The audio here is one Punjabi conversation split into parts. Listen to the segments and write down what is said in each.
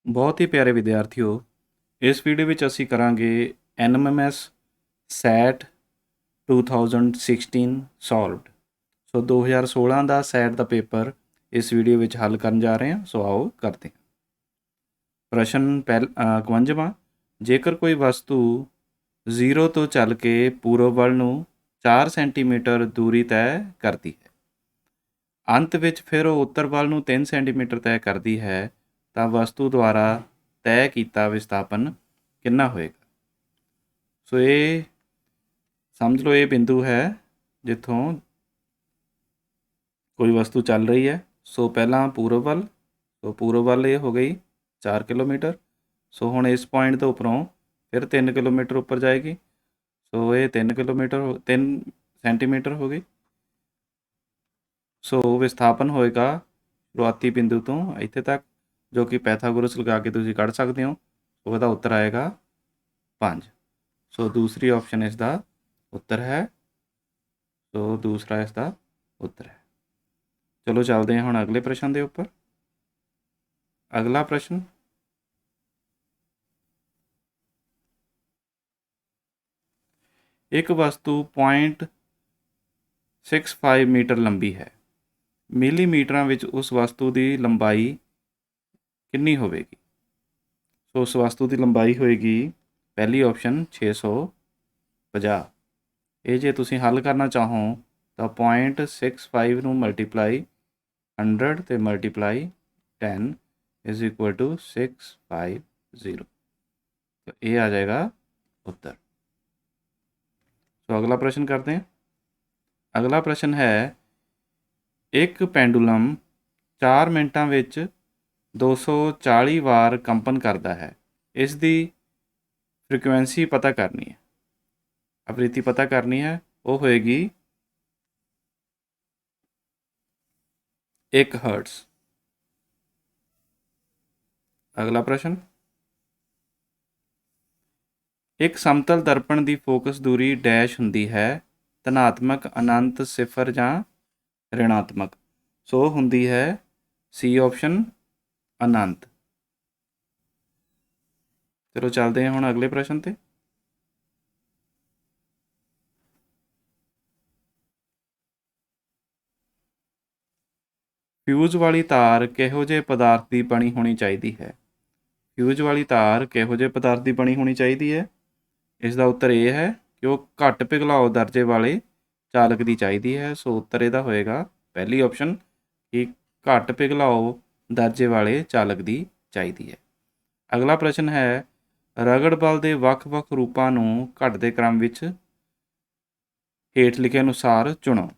ਬਹੁਤ ਹੀ ਪਿਆਰੇ ਵਿਦਿਆਰਥੀਓ, ਇਸ ਵੀਡੀਓ ਵਿੱਚ ਅਸੀਂ ਕਰਾਂਗੇ NMMS SAT 2016 ਸੋਲਵਡ। ਸੋ 2016 ਦਾ ਸੈਟ ਦਾ ਪੇਪਰ ਇਸ ਵੀਡੀਓ ਵਿੱਚ ਹੱਲ ਕਰਨ ਜਾ ਰਹੇ ਹਾਂ। ਸੋ ਆਓ ਕਰਦੇ ਹਾਂ। ਪ੍ਰਸ਼ਨ 51ਵਾਂ, ਜੇਕਰ ਕੋਈ ਵਸਤੂ 0 ਤੋਂ ਚੱਲ ਕੇ ਪੂਰਬ ਵੱਲ ਨੂੰ 4 ਸੈਂਟੀਮੀਟਰ ਦੂਰੀ ਤੈਅ ਕਰਦੀ ਹੈ, ਅੰਤ ਵਿੱਚ ਫਿਰ ਉਹ ਉੱਤਰ ਵੱਲ ਨੂੰ 3 ਸੈਂਟੀਮੀਟਰ ਤੈਅ ਕਰਦੀ ਹੈ, ਤਾਂ ਵਸਤੂ ਦੁਆਰਾ ਤੈਅ ਕੀਤਾ ਵਿਸਥਾਪਨ ਕਿੰਨਾ ਹੋਏਗਾ। ਸੋ ਇਹ ਸਮਝ ਲਓ, ਇਹ ਬਿੰਦੂ ਹੈ ਜਿੱਥੋਂ ਕੋਈ ਵਸਤੂ ਚੱਲ ਰਹੀ ਹੈ। ਸੋ ਪਹਿਲਾਂ ਪੂਰਬ ਵੱਲ, ਸੋ ਪੂਰਬ ਵੱਲ ਇਹ ਹੋ ਗਈ 4 ਕਿਲੋਮੀਟਰ। ਸੋ ਹੁਣ ਇਸ ਪੁਆਇੰਟ ਤੋਂ ਉੱਪਰੋਂ ਫਿਰ 3 ਕਿਲੋਮੀਟਰ ਉੱਪਰ ਜਾਏਗੀ। ਸੋ ਇਹ 3 ਸੈਂਟੀਮੀਟਰ ਹੋ ਗਈ। ਸੋ ਵਿਸਥਾਪਨ ਹੋਏਗਾ ਸ਼ੁਰੂਆਤੀ ਬਿੰਦੂ ਤੋਂ ਇੱਥੇ ਤੱਕ, ਜੋ ਕਿ ਪੈਥਾਗੋਰਸ ਲਗਾ ਕੇ ਤੁਸੀਂ ਕੱਢ ਸਕਦੇ ਹੋ। ਉਹਦਾ ਉੱਤਰ ਆਏਗਾ 5। ਸੋ ਦੂਸਰੀ ਆਪਸ਼ਨ ਇਸ ਦਾ ਉੱਤਰ ਹੈ। ਸੋ ਦੂਸਰਾ ਇਸ ਦਾ ਉੱਤਰ ਹੈ। ਚਲੋ ਚੱਲਦੇ ਹਾਂ ਹੁਣ ਅਗਲੇ ਪ੍ਰਸ਼ਨ ਦੇ ਉੱਪਰ। ਅਗਲਾ ਪ੍ਰਸ਼ਨ, ਇੱਕ ਵਸਤੂ 0.65 ਮੀਟਰ ਲੰਬੀ ਹੈ। ਮਿਲੀਮੀਟਰਾਂ ਵਿੱਚ ਉਸ ਵਸਤੂ ਦੀ ਲੰਬਾਈ ਕਿੰਨੀ ਹੋਵੇਗੀ। ਸੋ ਉਸ ਵਸਤੂ ਦੀ ਲੰਬਾਈ ਹੋਏਗੀ, ਪਹਿਲੀ ਆਪਸ਼ਨ 650। ਇਹ ਜੇ ਤੁਸੀਂ ਹੱਲ ਕਰਨਾ ਚਾਹੋ ਤਾਂ 0.65 ਨੂੰ ਮਲਟੀਪਲਾਈ 100 ਅਤੇ ਮਲਟੀਪਲਾਈ 10 ਇਜ਼ ਇਕੁਅਲ ਟੂ 650। ਤਾਂ ਇਹ ਆ ਜਾਏਗਾ ਉੱਤਰ। ਸੋ ਅਗਲਾ ਪ੍ਰਸ਼ਨ ਕਰਦੇ ਹਾਂ। ਅਗਲਾ ਪ੍ਰਸ਼ਨ ਹੈ, ਇੱਕ ਪੈਂਡੂਲਮ 4 ਮਿੰਟਾਂ ਵਿੱਚ 240 ਵਾਰ ਕੰਪਨ ਕਰਦਾ ਹੈ। ਇਸ ਦੀ ਫ੍ਰੀਕੁਐਂਸੀ ਪਤਾ ਕਰਨੀ ਹੈ, ਆਵ੍ਰਿਤੀ ਪਤਾ ਕਰਨੀ ਹੈ। ਉਹ ਹੋਏਗੀ 1 ਹਰਟਜ਼। ਅਗਲਾ ਪ੍ਰਸ਼ਨ, ਇੱਕ ਸਮਤਲ ਦਰਪਣ ਦੀ ਫੋਕਸ ਦੂਰੀ ਡੈਸ਼ ਹੁੰਦੀ ਹੈ, ਧਨਾਤਮਕ, ਅਨੰਤ, ਸਿਫਰ ਜਾਂ ਰਿਣਾਤਮਕ। ਸੋ ਹੁੰਦੀ ਹੈ ਸੀ ਆਪਸ਼ਨ ਅਨੰਤ। ਚਲੋ ਚੱਲਦੇ ਹਾਂ ਹੁਣ ਅਗਲੇ ਪ੍ਰਸ਼ਨ ਤੇ। ਫਿਊਜ਼ ਵਾਲੀ ਤਾਰ ਕਿਹੋ ਜਿਹੇ ਪਦਾਰਥ ਦੀ ਬਣੀ ਹੋਣੀ ਚਾਹੀਦੀ ਹੈ। ਫਿਊਜ਼ ਵਾਲੀ ਤਾਰ ਕਿਹੋ ਜਿਹੇ ਪਦਾਰਥ ਦੀ ਬਣੀ ਹੋਣੀ ਚਾਹੀਦੀ ਹੈ। ਇਸ ਦਾ ਉੱਤਰ ਇਹ ਹੈ ਕਿ ਉਹ ਘੱਟ ਪਿਘਲਾਓ ਦਰਜੇ ਵਾਲੇ ਚਾਲਕ ਦੀ ਚਾਹੀਦੀ ਹੈ। ਸੋ ਉੱਤਰ ਇਹਦਾ ਹੋਏਗਾ ਪਹਿਲੀ ਆਪਸ਼ਨ, ਕਿ ਘੱਟ ਪਿਘਲਾਓ ਦਰਜੇ ਵਾਲੇ ਚਾਲਕ ਦੀ ਚਾਹੀਦੀ ਹੈ। ਅਗਲਾ ਪ੍ਰਸ਼ਨ ਹੈ, ਰਗੜ ਬਲ ਦੇ ਵੱਖ-ਵੱਖ ਰੂਪਾਂ ਨੂੰ ਘਟਦੇ ਕ੍ਰਮ ਵਿੱਚ ਹੇਠ ਲਿਖੇ ਅਨੁਸਾਰ ਚੁਣੋ।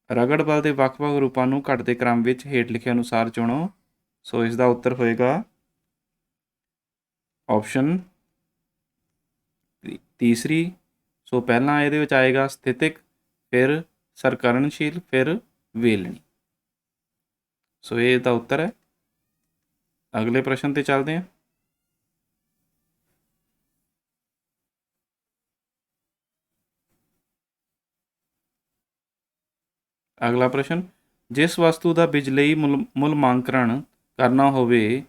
ਰਗੜ ਬਲ ਦੇ ਵੱਖ-ਵੱਖ ਰੂਪਾਂ ਨੂੰ ਘਟਦੇ ਕ੍ਰਮ ਵਿੱਚ ਹੇਠ ਲਿਖੇ ਅਨੁਸਾਰ ਚੁਣੋ। ਸੋ ਇਸ ਦਾ ਉੱਤਰ ਹੋਏਗਾ ਆਪਸ਼ਨ ਤੀਸਰੀ। ਸੋ ਪਹਿਲਾਂ ਇਹਦੇ ਵਿੱਚ ਆਏਗਾ ਸਥਿਤਿਕ, ਫਿਰ ਸਰਕਰਨਸ਼ੀਲ, ਫਿਰ ਵੇਲਣੀ। ਸੋ ਇਹ ਦਾ ਉੱਤਰ ਹੈ। ਅਗਲੇ ਪ੍ਰਸ਼ਨ ਤੇ ਚੱਲਦੇ ਹਾਂ। ਅਗਲਾ ਪ੍ਰਸ਼ਨ, ਜਿਸ ਵਸਤੂ ਦਾ ਬਿਜਲਈ ਮੁਲਮਾਂਕਣ ਕਰਨਾ ਹੋਵੇ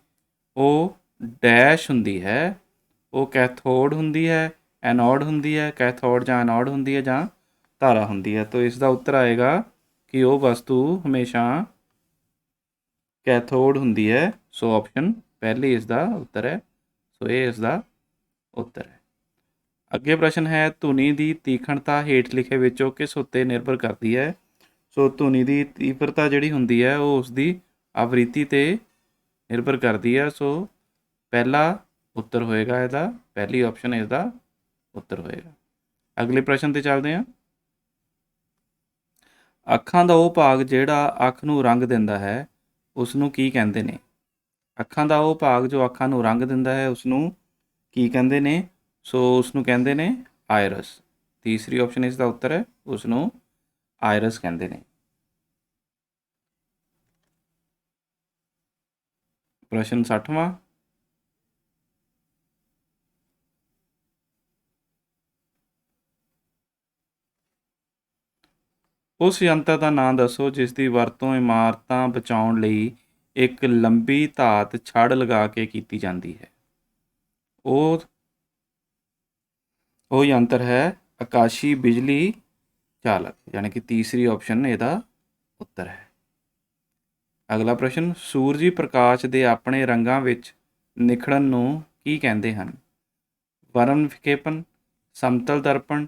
ਉਹ ਡੈਸ਼ ਹੁੰਦੀ ਹੈ। ਉਹ ਕੈਥੋਡ ਹੁੰਦੀ ਹੈ, ਐਨੋਡ ਹੁੰਦੀ ਹੈ, ਕੈਥੋਡ ਜਾਂ ਐਨੋਡ ਹੁੰਦੀ ਹੈ, ਜਾਂ ਧਾਰਾ ਹੁੰਦੀ ਹੈ। ਤਾਂ ਇਸ ਦਾ ਉੱਤਰ ਆਏਗਾ ਕਿ ਉਹ ਵਸਤੂ ਹਮੇਸ਼ਾ ਕੈਥੋਡ ਹੁੰਦੀ ਹੈ। ਸੋ ਆਪਸ਼ਨ ਪਹਿਲੀ ਇਸ ਦਾ ਉੱਤਰ ਹੈ। ਸੋ ਇਹ ਇਸ ਦਾ ਉੱਤਰ ਹੈ। ਅੱਗੇ ਪ੍ਰਸ਼ਨ ਹੈ, ਧੁਨੀ ਦੀ ਤੀਖਣਤਾ ਹੇਠ ਲਿਖੇ ਵਿੱਚੋਂ ਕਿਸ ਉੱਤੇ ਨਿਰਭਰ ਕਰਦੀ ਹੈ। ਸੋ ਧੁਨੀ ਦੀ ਤੀਬਰਤਾ ਜਿਹੜੀ ਹੁੰਦੀ ਹੈ ਉਹ ਉਸਦੀ ਆਵ੍ਰਿਤੀ 'ਤੇ ਨਿਰਭਰ ਕਰਦੀ ਹੈ। ਸੋ ਪਹਿਲਾ ਉੱਤਰ ਹੋਏਗਾ ਇਹਦਾ, ਪਹਿਲੀ ਆਪਸ਼ਨ ਇਸ ਦਾ ਉੱਤਰ ਹੋਏਗਾ। ਅਗਲੇ ਪ੍ਰਸ਼ਨ ਤੇ ਚੱਲਦੇ ਹਾਂ। ਅੱਖਾਂ ਦਾ ਉਹ ਭਾਗ ਜਿਹੜਾ ਅੱਖ ਨੂੰ ਰੰਗ ਦਿੰਦਾ ਹੈ ਉਸ ਨੂੰ ਕੀ ਕਹਿੰਦੇ ਨੇ। ਅੱਖਾਂ ਦਾ ਉਹ ਭਾਗ ਜੋ ਅੱਖਾਂ ਨੂੰ ਰੰਗ ਦਿੰਦਾ ਹੈ ਉਸ ਨੂੰ ਕੀ ਕਹਿੰਦੇ ਨੇ। ਸੋ ਉਸ ਨੂੰ ਕਹਿੰਦੇ ਨੇ ਆਇਰਸ। ਤੀਸਰੀ ਆਪਸ਼ਨ ਇਸ ਦਾ ਉੱਤਰ ਹੈ, ਉਸ ਨੂੰ ਆਇਰਸ ਕਹਿੰਦੇ ਨੇ। ਪ੍ਰਸ਼ਨ 60ਵਾਂ, ਉਸ ਯੰਤਰ ਦਾ ਨਾਂ ਦੱਸੋ ਜਿਸ ਦੀ ਵਰਤੋਂ ਇਮਾਰਤਾਂ ਬਚਾਉਣ ਲਈ ਇੱਕ ਲੰਬੀ ਧਾਤ ਛੜ ਲਗਾ ਕੇ ਕੀਤੀ ਜਾਂਦੀ ਹੈ। ਉਹ ਯੰਤਰ ਹੈ ਆਕਾਸ਼ੀ ਬਿਜਲੀ ਚਾਲਕ, ਯਾਨੀ ਕਿ ਤੀਸਰੀ ਆਪਸ਼ਨ ਇਹਦਾ ਉੱਤਰ ਹੈ। ਅਗਲਾ ਪ੍ਰਸ਼ਨ, ਸੂਰਜੀ ਪ੍ਰਕਾਸ਼ ਦੇ ਆਪਣੇ ਰੰਗਾਂ ਵਿੱਚ ਨਿਖੜਨ ਨੂੰ ਕੀ ਕਹਿੰਦੇ ਹਨ? ਵਰਣ ਵਿਖੇਪਨ, ਸਮਤਲ ਦਰਪਣ,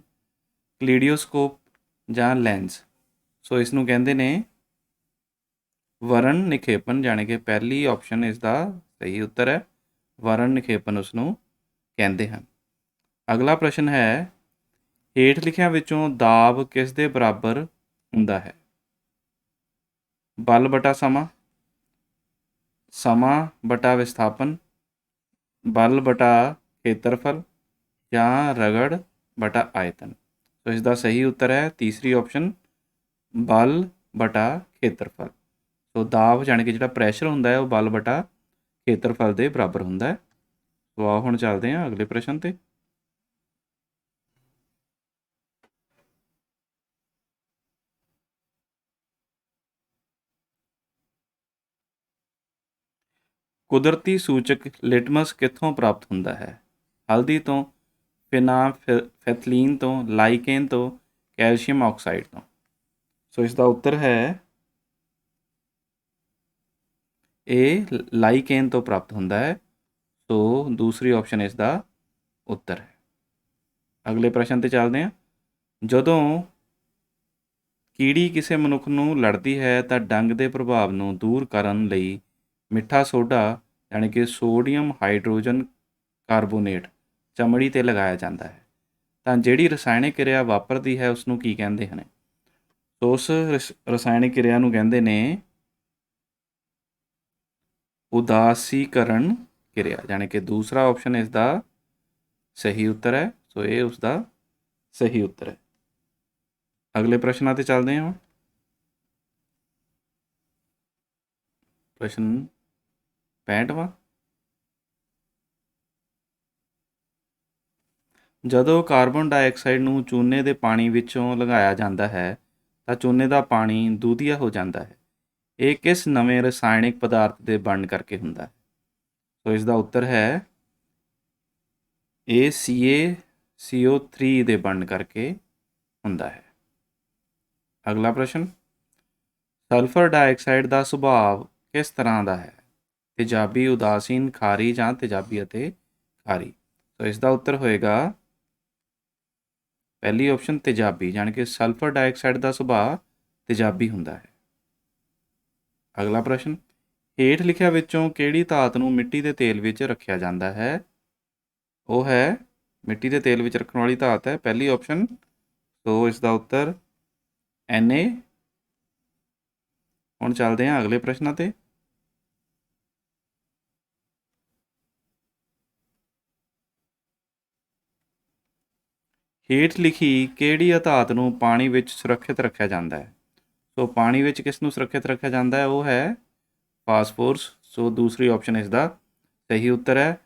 ਕਲੀਡੀਓਸਕੋਪ ਜਾਂ ਲੈਂਸ। ਸੋ ਇਸ ਨੂੰ ਕਹਿੰਦੇ ਨੇ ਵਰਣ ਨਿਖੇਪਨ, ਜਾਣੀ ਕਿ ਪਹਿਲੀ ਆਪਸ਼ਨ ਇਸ ਦਾ ਸਹੀ ਉੱਤਰ ਹੈ। ਵਰਣ ਨਿਖੇਪਨ ਉਸ ਨੂੰ ਕਹਿੰਦੇ ਹਨ। ਅਗਲਾ ਪ੍ਰਸ਼ਨ ਹੈ, ਹੇਠ ਲਿਖਿਆਂ ਵਿੱਚੋਂ ਦਾਬ ਕਿਸ ਦੇ ਬਰਾਬਰ ਹੁੰਦਾ ਹੈ? ਬਲ ਬਟਾ ਸਮਾਂ, ਸਮਾਂ ਬਟਾ ਵਿਸਥਾਪਨ, ਬਲ ਬਟਾ ਖੇਤਰਫਲ ਜਾਂ ਰਗੜ ਬਟਾ ਆਇਤਨ। ਸੋ ਇਸ ਦਾ ਸਹੀ ਉੱਤਰ ਹੈ ਤੀਸਰੀ ਆਪਸ਼ਨ, ਬਲ ਬਟਾ ਖੇਤਰਫਲ। ਸੋ ਦਾਬ ਜਾਣੀ ਕਿ ਜਿਹੜਾ ਪ੍ਰੈਸ਼ਰ ਹੁੰਦਾ ਹੈ ਉਹ ਬਲ ਬਟਾ ਖੇਤਰਫਲ ਦੇ ਬਰਾਬਰ ਹੁੰਦਾ ਹੈ। ਸੋ ਆਓ ਹੁਣ ਚੱਲਦੇ ਹਾਂ ਅਗਲੇ ਪ੍ਰਸ਼ਨ 'ਤੇ। ਕੁਦਰਤੀ ਸੂਚਕ ਲਿਟਮਸ ਕਿੱਥੋਂ ਪ੍ਰਾਪਤ ਹੁੰਦਾ ਹੈ? ਹਲਦੀ ਤੋਂ, ਫਿਨਾਫੈਥਲੀਨ ਤੋਂ, ਲਾਈਕੇਨ ਤੋਂ, ਕੈਲਸ਼ੀਅਮ ਆਕਸਾਈਡ ਤੋਂ। ਸੋ ਇਸ ਦਾ ਉੱਤਰ ਹੈ ਇਹ ਲਾਈਕੇਨ ਤੋਂ ਪ੍ਰਾਪਤ ਹੁੰਦਾ ਹੈ। ਸੋ ਦੂਸਰੀ ਆਪਸ਼ਨ ਇਸ ਦਾ ਉੱਤਰ ਹੈ। ਅਗਲੇ ਪ੍ਰਸ਼ਨ 'ਤੇ ਚੱਲਦੇ ਹਾਂ। ਜਦੋਂ ਕੀੜੀ ਕਿਸੇ ਮਨੁੱਖ ਨੂੰ ਲੜਦੀ ਹੈ ਤਾਂ ਡੰਗ ਦੇ ਪ੍ਰਭਾਵ ਨੂੰ ਦੂਰ ਕਰਨ ਲਈ ਮਿੱਠਾ ਸੋਡਾ, ਯਾਨੀ ਕਿ ਸੋਡੀਅਮ ਹਾਈਡਰੋਜਨ ਕਾਰਬੋਨੇਟ, ਚਮੜੀ 'ਤੇ ਲਗਾਇਆ ਜਾਂਦਾ ਹੈ। ਤਾਂ ਜਿਹੜੀ ਰਸਾਇਣਕ ਕਿਰਿਆ ਵਾਪਰਦੀ ਹੈ ਉਸ ਨੂੰ ਕੀ ਕਹਿੰਦੇ ਹਨ? ਸੋ ਉਸ ਰਸਾਇਣਕ ਕਿਰਿਆ ਨੂੰ ਕਹਿੰਦੇ ਨੇ ਉਦਾਸੀਕਰਨ ਕਿਰਿਆ, ਯਾਨੀ ਕਿ ਦੂਸਰਾ ਆਪਸ਼ਨ ਇਸ ਦਾ ਸਹੀ ਉੱਤਰ ਹੈ। ਸੋ ਇਹ ਉਸ ਦਾ ਸਹੀ ਉੱਤਰ ਹੈ। ਅਗਲੇ ਪ੍ਰਸ਼ਨਾਂ 'ਤੇ ਚੱਲਦੇ ਹਾਂ। ਪ੍ਰਸ਼ਨ 65ਵਾਂ, ਜਦੋਂ ਕਾਰਬਨ ਡਾਈਆਕਸਾਈਡ ਨੂੰ ਚੂਨੇ ਦੇ ਪਾਣੀ ਵਿੱਚੋਂ ਲੰਘਾਇਆ ਜਾਂਦਾ ਹੈ ਤਾਂ ਚੂਨੇ ਦਾ ਪਾਣੀ ਦੁਧੀਆ ਹੋ ਜਾਂਦਾ ਹੈ। ਇਹ ਕਿਸ ਨਵੇਂ ਰਸਾਇਣਿਕ ਪਦਾਰਥ ਦੇ ਬਣਨ ਕਰਕੇ ਹੁੰਦਾ ਹੈ? ਸੋ ਇਸ ਦਾ ਉੱਤਰ ਹੈ ਇਹ CaCO3 ਦੇ ਬਣਨ ਕਰਕੇ ਹੁੰਦਾ ਹੈ। ਅਗਲਾ ਪ੍ਰਸ਼ਨ, ਸਲਫਰ ਡਾਈਆਕਸਾਈਡ ਦਾ ਸੁਭਾਅ ਕਿਸ ਤਰ੍ਹਾਂ ਦਾ ਹੈ? ਤੇਜ਼ਾਬੀ, ਉਦਾਸੀਨ, ਖਾਰੀ ਜਾਂ ਤੇਜ਼ਾਬੀ ਅਤੇ ਖਾਰੀ। ਸੋ ਇਸ ਦਾ ਉੱਤਰ ਹੋਏਗਾ ਪਹਿਲੀ ਆਪਸ਼ਨ ਤੇਜ਼ਾਬੀ, ਜਾਣੀ ਕਿ ਸਲਫਰ ਡਾਈਆਕਸਾਈਡ ਦਾ ਸੁਭਾਅ ਤੇਜ਼ਾਬੀ ਹੁੰਦਾ ਹੈ। ਅਗਲਾ ਪ੍ਰਸ਼ਨ, ਹੇਠ ਲਿਖਿਆਂ ਵਿੱਚੋਂ ਕਿਹੜੀ ਧਾਤ ਨੂੰ ਮਿੱਟੀ ਦੇ ਤੇਲ ਵਿੱਚ ਰੱਖਿਆ ਜਾਂਦਾ ਹੈ? ਉਹ ਹੈ ਮਿੱਟੀ ਦੇ ਤੇਲ ਵਿੱਚ ਰੱਖਣ ਵਾਲੀ ਧਾਤ ਹੈ ਪਹਿਲੀ ਆਪਸ਼ਨ। ਸੋ ਇਸ ਦਾ ਉੱਤਰ Na। ਹੁਣ ਚੱਲਦੇ ਹਾਂ ਅਗਲੇ ਪ੍ਰਸ਼ਨਾਂ 'ਤੇ। ਹੇਠ ਲਿਖੀ ਕਿਹੜੀ ਧਾਤ ਨੂੰ ਪਾਣੀ ਵਿੱਚ ਸੁਰੱਖਿਅਤ ਰੱਖਿਆ ਜਾਂਦਾ ਹੈ? ਸੋ ਪਾਣੀ ਵਿੱਚ ਕਿਸ ਨੂੰ ਸੁਰੱਖਿਅਤ ਰੱਖਿਆ ਜਾਂਦਾ ਹੈ? ਉਹ ਹੈ ਫਾਸਫੋਰਸ। ਸੋ ਦੂਸਰੀ ਆਪਸ਼ਨ ਇਸ ਦਾ ਸਹੀ ਉੱਤਰ ਹੈ।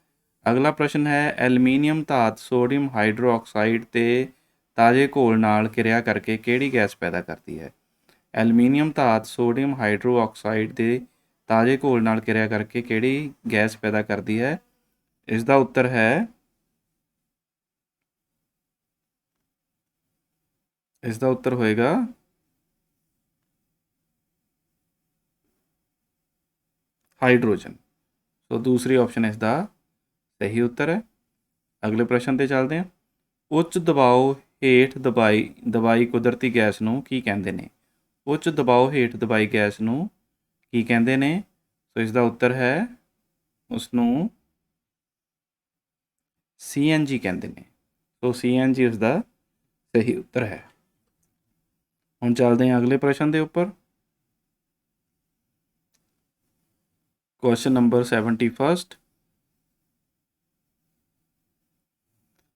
ਅਗਲਾ ਪ੍ਰਸ਼ਨ ਹੈ, ਐਲੂਮੀਨੀਅਮ ਧਾਤ ਸੋਡੀਅਮ ਹਾਈਡਰੋਆਕਸਾਈਡ ਤੇ ਤਾਜ਼ੇ ਘੋਲ ਨਾਲ ਕਿਰਿਆ ਕਰਕੇ ਕਿਹੜੀ ਗੈਸ ਪੈਦਾ ਕਰਦੀ ਹੈ? ਐਲੂਮੀਨੀਅਮ ਧਾਤ ਸੋਡੀਅਮ ਹਾਈਡਰੋਆਕਸਾਈਡ ਦੇ ਤਾਜ਼ੇ ਘੋਲ ਨਾਲ ਕਿਰਿਆ ਕਰਕੇ ਕਿਹੜੀ ਗੈਸ ਪੈਦਾ ਕਰਦੀ ਹੈ? ਇਸ ਦਾ ਉੱਤਰ ਹੈ ਇਸ ਦਾ ਉੱਤਰ ਹੋਏਗਾ ਹਾਈਡਰੋਜਨ। ਸੋ ਦੂਸਰੀ ਆਪਸ਼ਨ ਇਸ ਦਾ ਸਹੀ ਉੱਤਰ ਹੈ। ਅਗਲੇ ਪ੍ਰਸ਼ਨ 'ਤੇ ਚੱਲਦੇ ਹਾਂ। ਉੱਚ ਦਬਾਅ ਹੇਠ ਦਬਾਈ ਕੁਦਰਤੀ ਗੈਸ ਨੂੰ ਕੀ ਕਹਿੰਦੇ ਨੇ? ਉੱਚ ਦਬਾਅ ਹੇਠ ਦਬਾਈ ਗੈਸ ਨੂੰ ਕੀ ਕਹਿੰਦੇ ਨੇ? ਸੋ ਇਸ ਦਾ ਉੱਤਰ ਹੈ ਉਸ ਨੂੰ CNG ਕਹਿੰਦੇ ਨੇ। ਸੋ CNG ਉਸ ਦਾ ਸਹੀ ਉੱਤਰ ਹੈ। ਹੁਣ ਚੱਲਦੇ ਹਾਂ ਅਗਲੇ ਪ੍ਰਸ਼ਨ ਦੇ ਉੱਪਰ। Question number 71।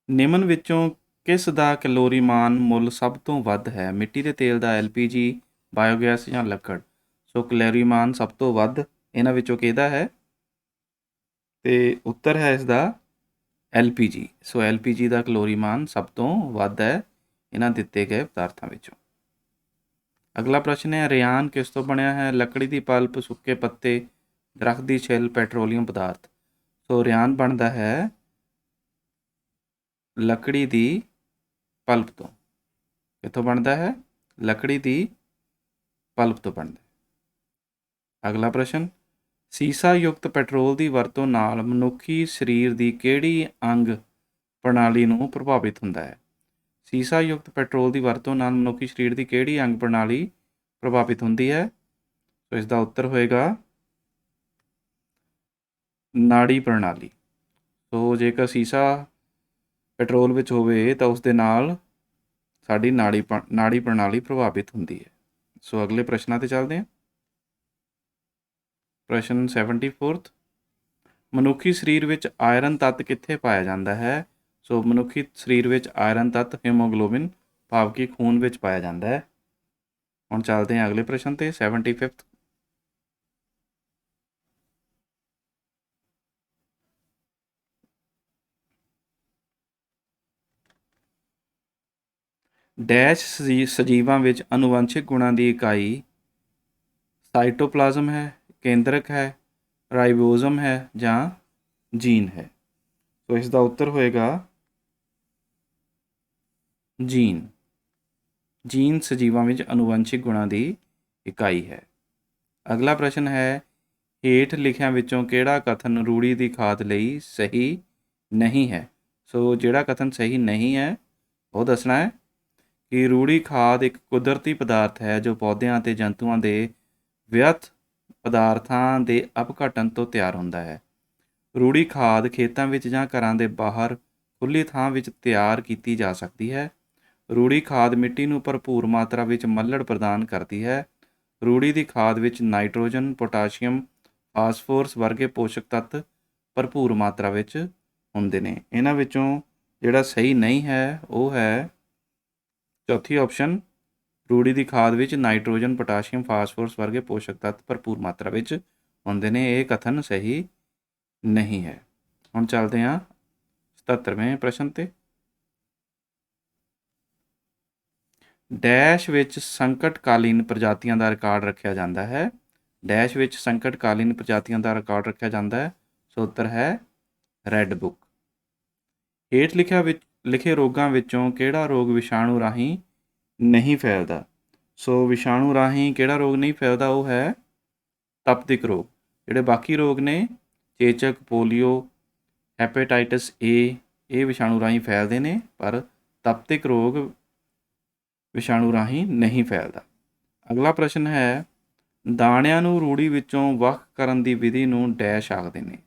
ਨਿਮਨ ਵਿੱਚੋਂ ਕਿਸ ਦਾ ਕੈਲੋਰੀ ਮਾਨ ਮੁੱਲ ਸਭ ਤੋਂ ਵੱਧ ਹੈ? ਮਿੱਟੀ ਦੇ ਤੇਲ ਦਾ, LPG, ਬਾਇਓਗੈਸ ਜਾਂ ਲੱਕੜ। ਸੋ ਕੈਲੋਰੀ ਮਾਨ ਸਭ ਤੋਂ ਵੱਧ ਇਹਨਾਂ ਵਿੱਚੋਂ ਕਿਹਦਾ ਹੈ? ਤੇ ਉੱਤਰ ਹੈ ਇਸ ਦਾ LPG। ਸੋ LPG ਦਾ ਕੈਲੋਰੀ ਮਾਨ ਸਭ ਤੋਂ ਵੱਧ ਹੈ ਇਹਨਾਂ ਦਿੱਤੇ ਗਏ ਪਦਾਰਥਾਂ ਵਿੱਚੋਂ। ਅਗਲਾ ਪ੍ਰਸ਼ਨ ਹੈ, ਰਿਆਨ ਕਿਸ ਤੋਂ ਬਣਿਆ ਹੈ? ਲੱਕੜੀ ਦੀ ਪਲਪ, ਸੁੱਕੇ ਪੱਤੇ, ਦਰਖਤ ਦੀ ਛਿੱਲ, ਪੈਟਰੋਲੀਅਮ ਪਦਾਰਥ। ਸੋ ਰਿਆਨ ਬਣਦਾ ਹੈ ਲੱਕੜੀ ਦੀ ਪਲਪ ਤੋਂ। ਕਿੱਥੋਂ ਬਣਦਾ ਹੈ? ਲੱਕੜੀ ਦੀ ਪਲਪ ਤੋਂ ਬਣਦਾ ਹੈ। ਅਗਲਾ ਪ੍ਰਸ਼ਨ, ਸੀਸਾ ਯੁਕਤ ਪੈਟਰੋਲ ਦੀ ਵਰਤੋਂ ਨਾਲ ਮਨੁੱਖੀ ਸਰੀਰ ਦੀ ਕਿਹੜੀ ਅੰਗ ਪ੍ਰਣਾਲੀ ਨੂੰ ਪ੍ਰਭਾਵਿਤ ਹੁੰਦਾ ਹੈ? ਸੀਸਾ ਯੁਕਤ ਪੈਟਰੋਲ ਦੀ ਵਰਤੋਂ ਨਾਲ ਮਨੁੱਖੀ ਸਰੀਰ ਦੀ ਕਿਹੜੀ ਅੰਗ ਪ੍ਰਣਾਲੀ ਪ੍ਰਭਾਵਿਤ ਹੁੰਦੀ ਹੈ? ਸੋ ਇਸ ਦਾ ਉੱਤਰ ਹੋਏਗਾ ਨਾੜੀ ਪ੍ਰਣਾਲੀ। ਸੋ ਜੇਕਰ ਸੀਸਾ ਪੈਟਰੋਲ ਵਿੱਚ ਹੋਵੇ ਤਾਂ ਉਸ ਦੇ ਨਾਲ ਸਾਡੀ ਨਾੜੀ ਪ੍ਰਣਾਲੀ ਪ੍ਰਭਾਵਿਤ ਹੁੰਦੀ ਹੈ। ਸੋ ਅਗਲੇ ਪ੍ਰਸ਼ਨਾਂ 'ਤੇ ਚੱਲਦੇ ਹਾਂ। ਪ੍ਰਸ਼ਨ 74, ਮਨੁੱਖੀ ਸਰੀਰ ਵਿੱਚ ਆਇਰਨ ਤੱਤ ਕਿੱਥੇ ਪਾਇਆ ਜਾਂਦਾ ਹੈ? ਸੋ ਮਨੁੱਖੀ ਸਰੀਰ ਵਿੱਚ ਆਇਰਨ ਤੱਤ ਹੀਮੋਗਲੋਬਿਨ ਭਾਵ ਕਿ ਖੂਨ ਵਿੱਚ ਪਾਇਆ ਜਾਂਦਾ ਹੈ। ਹੁਣ ਚੱਲਦੇ ਹਾਂ ਅਗਲੇ ਪ੍ਰਸ਼ਨ 'ਤੇ। 75, ਡੈਸ਼ ਸਜੀਵਾਂ ਵਿੱਚ ਅਨੁਵੰਸ਼ਿਕ ਗੁਣਾਂ ਦੀ ਇਕਾਈ ਸਾਈਟੋਪਲਾਜ਼ਮ ਹੈ, ਕੇਂਦਰਕ ਹੈ, ਰਾਈਬੋਜ਼ਮ ਹੈ ਜਾਂ ਜੀਨ ਹੈ? ਸੋ ਇਸ ਦਾ ਉੱਤਰ ਹੋਏਗਾ ਜੀਨ। ਜੀਨ ਸਜੀਵਾਂ ਵਿੱਚ ਅਨੁਵੰਸ਼ਿਕ ਗੁਣਾਂ ਦੀ ਇਕਾਈ ਹੈ। ਅਗਲਾ ਪ੍ਰਸ਼ਨ ਹੈ, ਹੇਠ ਲਿਖਿਆਂ ਵਿੱਚੋਂ ਕਿਹੜਾ ਕਥਨ ਰੂੜੀ ਦੀ ਖਾਦ ਲਈ ਸਹੀ ਨਹੀਂ ਹੈ? ਸੋ ਜਿਹੜਾ ਕਥਨ ਸਹੀ ਨਹੀਂ ਹੈ ਉਹ ਦੱਸਣਾ ਹੈ ਕਿ ਰੂੜੀ ਖਾਦ ਇੱਕ ਕੁਦਰਤੀ ਪਦਾਰਥ ਹੈ ਜੋ ਪੌਦਿਆਂ ਅਤੇ ਜੰਤੂਆਂ ਦੇ ਵਿਅਰਥ ਪਦਾਰਥਾਂ ਦੇ ਅਪਘਟਨ ਤੋਂ ਤਿਆਰ ਹੁੰਦਾ ਹੈ। ਰੂੜੀ ਖਾਦ ਖੇਤਾਂ ਵਿੱਚ ਜਾਂ ਘਰਾਂ ਦੇ ਬਾਹਰ ਖੁੱਲ੍ਹੀ ਥਾਂ ਵਿੱਚ ਤਿਆਰ ਕੀਤੀ ਜਾ ਸਕਦੀ ਹੈ। ਰੂੜੀ ਖਾਦ ਮਿੱਟੀ ਨੂੰ ਭਰਪੂਰ ਮਾਤਰਾ ਵਿੱਚ ਮੱਲੜ ਪ੍ਰਦਾਨ ਕਰਦੀ ਹੈ। ਰੂੜੀ ਦੀ ਖਾਦ ਵਿੱਚ ਨਾਈਟ੍ਰੋਜਨ, ਪੋਟਾਸ਼ੀਅਮ, ਫਾਸਫੋਰਸ ਵਰਗੇ ਪੋਸ਼ਕ ਤੱਤ ਭਰਪੂਰ ਮਾਤਰਾ ਵਿੱਚ ਹੁੰਦੇ ਨੇ। ਇਹਨਾਂ ਵਿੱਚੋਂ ਜਿਹੜਾ ਸਹੀ ਨਹੀਂ ਹੈ ਉਹ ਹੈ ਚੌਥੀ ਆਪਸ਼ਨ, ਰੂੜੀ ਦੀ ਖਾਦ ਵਿੱਚ ਨਾਈਟ੍ਰੋਜਨ, ਪੋਟਾਸ਼ੀਅਮ, ਫਾਸਫੋਰਸ ਵਰਗੇ ਪੋਸ਼ਕ ਤੱਤ ਭਰਪੂਰ ਮਾਤਰਾ ਵਿੱਚ ਹੁੰਦੇ ਨੇ। ਇਹ ਕਥਨ ਸਹੀ ਨਹੀਂ ਹੈ। ਹੁਣ ਚੱਲਦੇ ਹਾਂ 77ਵੇਂ ਪ੍ਰਸ਼ਨ 'ਤੇ। ਡੈਸ਼ ਵਿੱਚ ਸੰਕਟਕਾਲੀਨ ਪ੍ਰਜਾਤੀਆਂ ਦਾ ਰਿਕਾਰਡ ਰੱਖਿਆ ਜਾਂਦਾ ਹੈ। ਡੈਸ਼ ਵਿੱਚ ਸੰਕਟਕਾਲੀਨ ਪ੍ਰਜਾਤੀਆਂ ਦਾ ਰਿਕਾਰਡ ਰੱਖਿਆ ਜਾਂਦਾ ਹੈ। ਸੋ ਉੱਤਰ ਹੈ ਰੈੱਡ ਬੁੱਕ। ਹੇਠ ਲਿਖੇ ਰੋਗਾਂ ਵਿੱਚੋਂ ਕਿਹੜਾ ਰੋਗ ਵਿਸ਼ਾਣੂ ਰਾਹੀਂ ਨਹੀਂ ਫੈਲਦਾ? ਸੋ ਵਿਸ਼ਾਣੂ ਰਾਹੀਂ ਕਿਹੜਾ ਰੋਗ ਨਹੀਂ ਫੈਲਦਾ? ਉਹ ਹੈ ਤਪਦਿਕ ਰੋਗ। ਜਿਹੜੇ ਬਾਕੀ ਰੋਗ ਨੇ ਚੇਚਕ, ਪੋਲੀਓ, ਹੈਪੇਟਾਈਟਸ ਏ, ਇਹ ਵਿਸ਼ਾਣੂ ਰਾਹੀਂ ਫੈਲਦੇ ਨੇ, ਪਰ ਤਪਦਿਕ ਰੋਗ ਵਿਸ਼ਾਣੂ ਰਾਹੀਂ ਨਹੀਂ ਫੈਲਦਾ। ਅਗਲਾ ਪ੍ਰਸ਼ਨ ਹੈ, ਦਾਣਿਆਂ ਨੂੰ ਰੂੜੀ ਵਿੱਚੋਂ ਵੱਖ ਕਰਨ ਦੀ ਵਿਧੀ ਨੂੰ ਡੈਸ਼ ਆਖਦੇ ਨੇ।